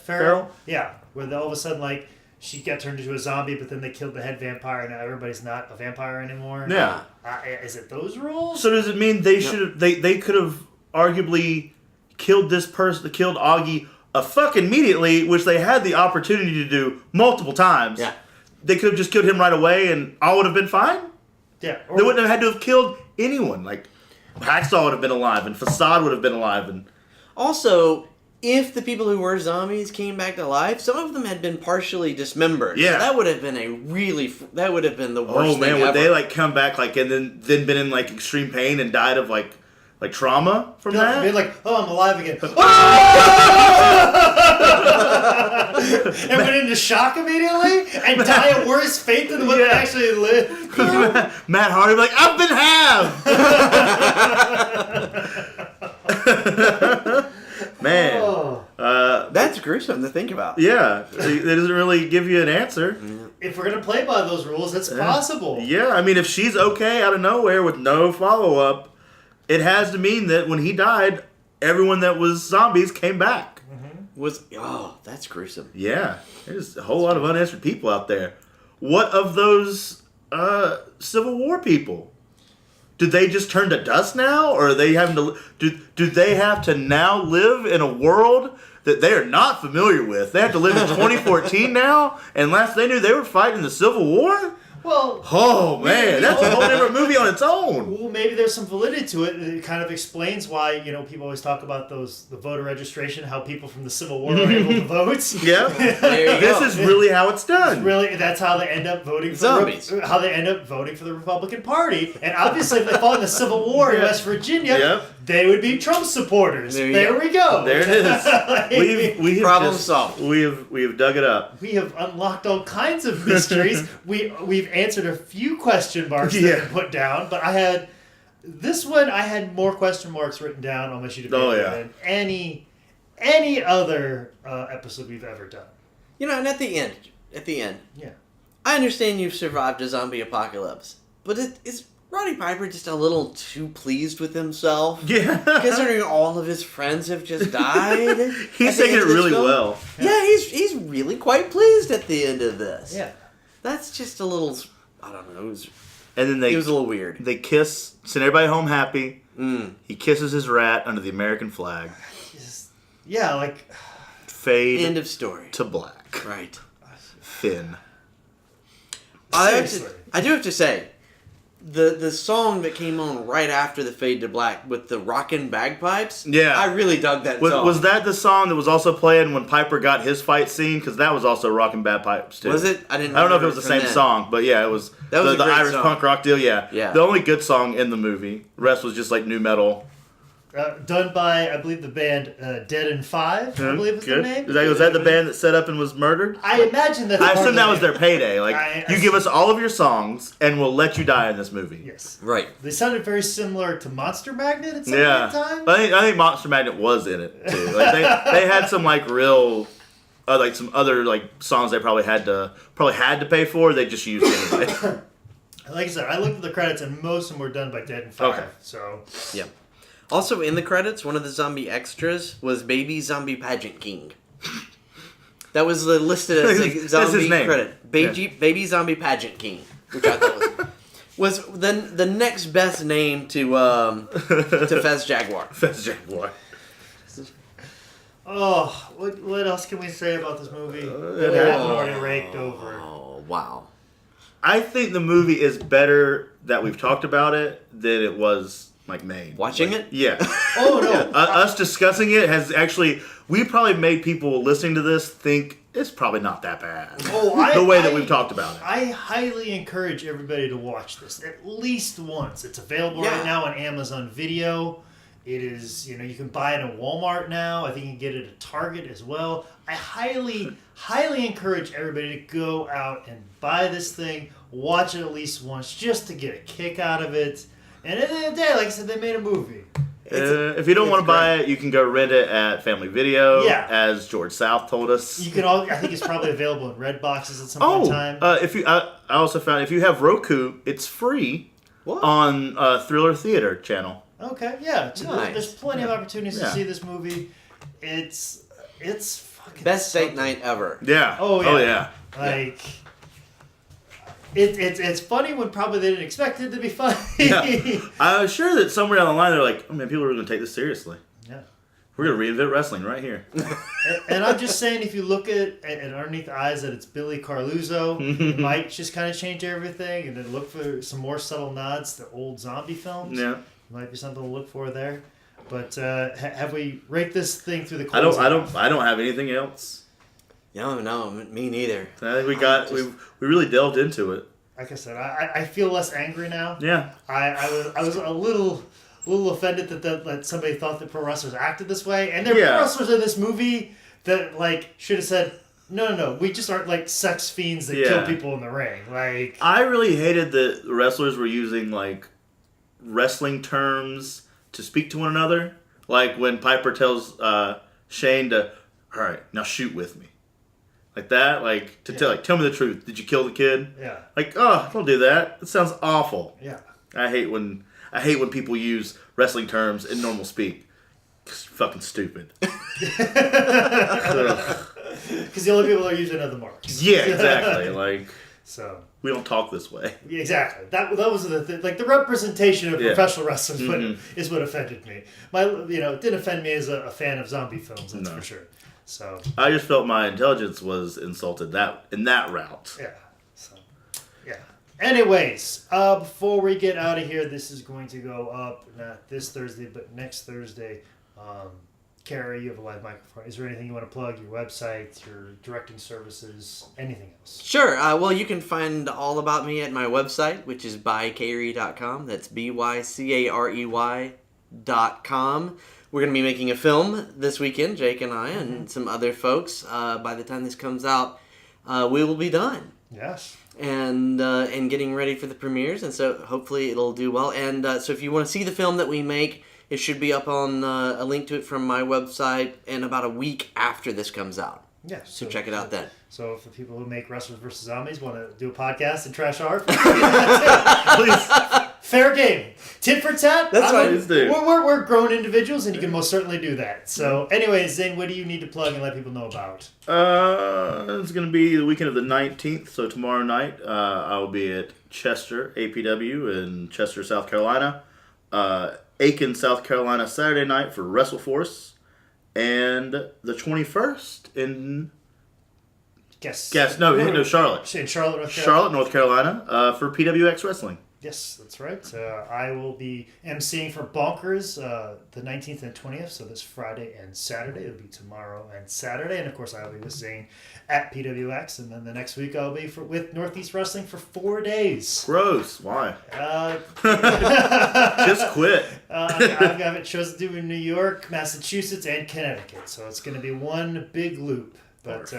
Farrell? Yeah. Where all of a sudden she got turned into a zombie, but then they killed the head vampire, and now everybody's not a vampire anymore. Yeah. Is it those rules? So does it mean they could have arguably killed this person, killed Augie immediately, which they had the opportunity to do multiple times. Yeah. They could have just killed him right away and all would have been fine? Yeah. They wouldn't have had to have killed anyone. Hacksaw would have been alive and Facade would have been alive. And also, if the people who were zombies came back to life, some of them had been partially dismembered. Yeah. So that would have been that would have been the worst thing would ever. they come back and then been in extreme pain and died of trauma from that? Being I'm alive again. And went into shock immediately and die a worse fate than what they actually lived. Matt Hardy I've been halved. Man. That's gruesome to think about. Yeah. It doesn't really give you an answer. If we're going to play by those rules, it's possible. Yeah, I mean, if she's okay out of nowhere with no follow-up, it has to mean that when he died, everyone that was zombies came back. That's gruesome. Yeah, there's a whole lot of unanswered people out there. What of those Civil War people? Do they just turn to dust now, or are they having to? Do they have to now live in a world that they are not familiar with? They have to live in 2014 now, and last they knew they were fighting the Civil War. Well, Oh man, that's a whole different movie on its own. well, maybe there's some validity to it. It kind of explains why people always talk about the voter registration, how people from the Civil War are able to vote. Yeah, There you this go. is really how it's done. Really, that's how they end up voting for Zombies. how they end up voting for the Republican Party. And obviously, if they fought in the Civil War in Yeah. West Virginia, Yep. they would be Trump supporters. There you There go. we go. There it is. We have Problem just, solved. We have dug it up. We have unlocked all kinds of mysteries. We've answered a few question marks that Yeah. were put down, but I had more question marks written down on my sheet of paper Oh, yeah. than any other episode we've ever done. And at the end, Yeah. I understand you've survived a zombie apocalypse, but is Roddy Piper just a little too pleased with himself? Yeah, Considering all of his friends have just died. he's at the taking end it of this really film? well. Yeah, he's really quite pleased at the end of this. Yeah. That's just a little, I don't know, And then it was a little weird. they kiss, send everybody home happy. Mm. He kisses his rat under the American flag. Yeah, like Fade End of story. to black. Right. Finn. seriously. I do have to say, the song that came on right after the fade to black with the rockin' bagpipes. Yeah. I really dug that song. Was that the song that was also playing when Piper got his fight scene? Because that was also Rockin' Bad Pipes too. Was it? I I don't know if it was the from same then. song, but yeah, it was. That was the a great Irish song. punk rock deal. Yeah. Yeah. The only good song in the movie. The rest was just like new metal. done by, I believe, the band Dead and Five, I believe is their Good. name. Was that the band that set up and was murdered? I imagine that. I assume that was their payday. Like, I you give us all of your songs, and we'll let you die in this movie. Yes. Right. They sounded very similar to Monster Magnet at some Yeah. point in time. I think Monster Magnet was in it too. Like they had some like real, like some other like songs they probably had to pay for. They just used it anyway. Like I said, I looked at the credits and most of them were done by Dead and Five. Okay. So Yeah. Also in the credits, one of the zombie extras was Baby Zombie Pageant King. That was listed as a That's zombie his name. credit. Baby Zombie Pageant King, which I thought was then the next best name to Fez Jaguar. Fez Jaguar. oh, what else can we say about this movie? it that we haven't already raked over. Oh wow. I think the movie is better that we've talked about it than it was like made. Watching Like, it? Yeah. Oh no. Us discussing it has actually, we probably made people listening to this think it's probably not that bad. Oh, the way that we've talked about it. I highly encourage everybody to watch this at least once. It's available Yeah. right now on Amazon Video. It is, you can buy it at Walmart now. I think you can get it at Target as well. I highly encourage everybody to go out and buy this thing, watch it at least once, just to get a kick out of it. And at the end of the day, like I said, they made a movie. If you don't want to buy it, you can go rent it at Family Video, Yeah. as George South told us. You can I think it's probably available in red boxes at some point in time. I also found if you have Roku, it's free What? on Thriller Theater channel. Okay, yeah. So Nice. there's plenty of opportunities Yeah. to see this movie. It's fucking Best date something. night ever. Yeah. Oh, yeah. Oh yeah. Like, it's funny when probably they didn't expect it to be funny. Yeah. I was sure that somewhere down the line they're like, oh man, people are going to take this seriously. Yeah. We're going to reinvent wrestling right here. And I'm just saying, if you look at underneath the eyes that it's Billy Carluzzo, it might just kind of change everything, and then look for some more subtle nods to old zombie films. Yeah. Might be something to look for there. But have we raked this thing through the I coals? don't have anything else. No, me neither. I think we really delved into it. Like I said, I feel less angry now. Yeah. I was a little offended that somebody thought that pro wrestlers acted this way, and there are Yeah. pro wrestlers in this movie that should have said, no, we just aren't like sex fiends that kill Yeah. people in the ring. Like, I really hated that wrestlers were using like wrestling terms to speak to one another. Like when Piper tells Shane to, all right, now shoot with me. Like that, tell me the truth. Did you kill the kid? yeah, Like, oh, don't do that. It sounds awful. yeah. I hate when people use wrestling terms in normal speak. It's fucking stupid. Ugh. Because the only people that are using are the marks. Yeah, exactly. Like, So. we don't talk this way. Exactly. That was the thing. Like the representation of Yeah. professional wrestling Mm-hmm. is what offended me. It didn't offend me as a fan of zombie films. That's No. for sure. So I just felt my intelligence was insulted in that route. yeah. So yeah. Anyways, before we get out of here, this is going to go up not this Thursday, but next Thursday. Carey, you have a live microphone. Is there anything you want to plug? Your website, your directing services, anything else? Sure. Well, you can find all about me at my website, which is bycarey.com. That's BYCAREY.com. We're going to be making a film this weekend, Jake and I, and some other folks. By the time this comes out, we will be done. Yes. And getting ready for the premieres, and so hopefully it'll do well. And so if you want to see the film that we make, it should be up on a link to it from my website in about a week after this comes out. Yeah. So check it out then. So if the people who make Wrestlers vs. Zombies want to do a podcast and trash our please. Fair game. Tit for tat. That's fine. We're grown individuals, and you can most certainly do that. So anyways, Zane, what do you need to plug and let people know about? It's going to be the weekend of the 19th, so tomorrow night I will be at Chester, APW in Chester, South Carolina. Aiken, South Carolina, Saturday night for WrestleForce. And the 21st in... Charlotte. In Charlotte, North Carolina. Charlotte, North Carolina, for PWX Wrestling. Yes, that's right. I will be emceeing for Bonkers the 19th and 20th, so this Friday and Saturday. It'll be tomorrow and Saturday. And, of course, I'll be with Zane at PWX. And then the next week I'll be with Northeast Wrestling for 4 days. Gross. Why? Just quit. I've got shows to do in New York, Massachusetts, and Connecticut. So it's going to be one big loop. But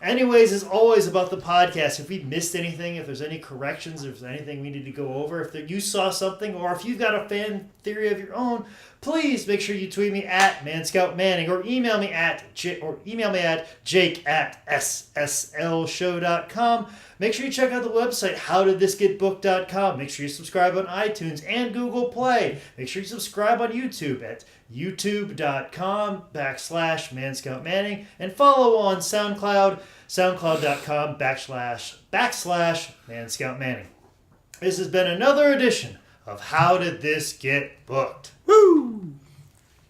anyways, as always about the podcast, if we missed anything, if there's any corrections, if there's anything we need to go over, if you saw something, or if you've got a fan theory of your own, please make sure you tweet me at ManScoutManning or email me at jake@sslshow.com. Make sure you check out the website, howdidthisgetbooked.com. Make sure you subscribe on iTunes and Google Play. Make sure you subscribe on YouTube at youtube.com/ManScoutManning and follow on SoundCloud, soundcloud.com/ManScoutManning. This has been another edition of How Did This Get Booked?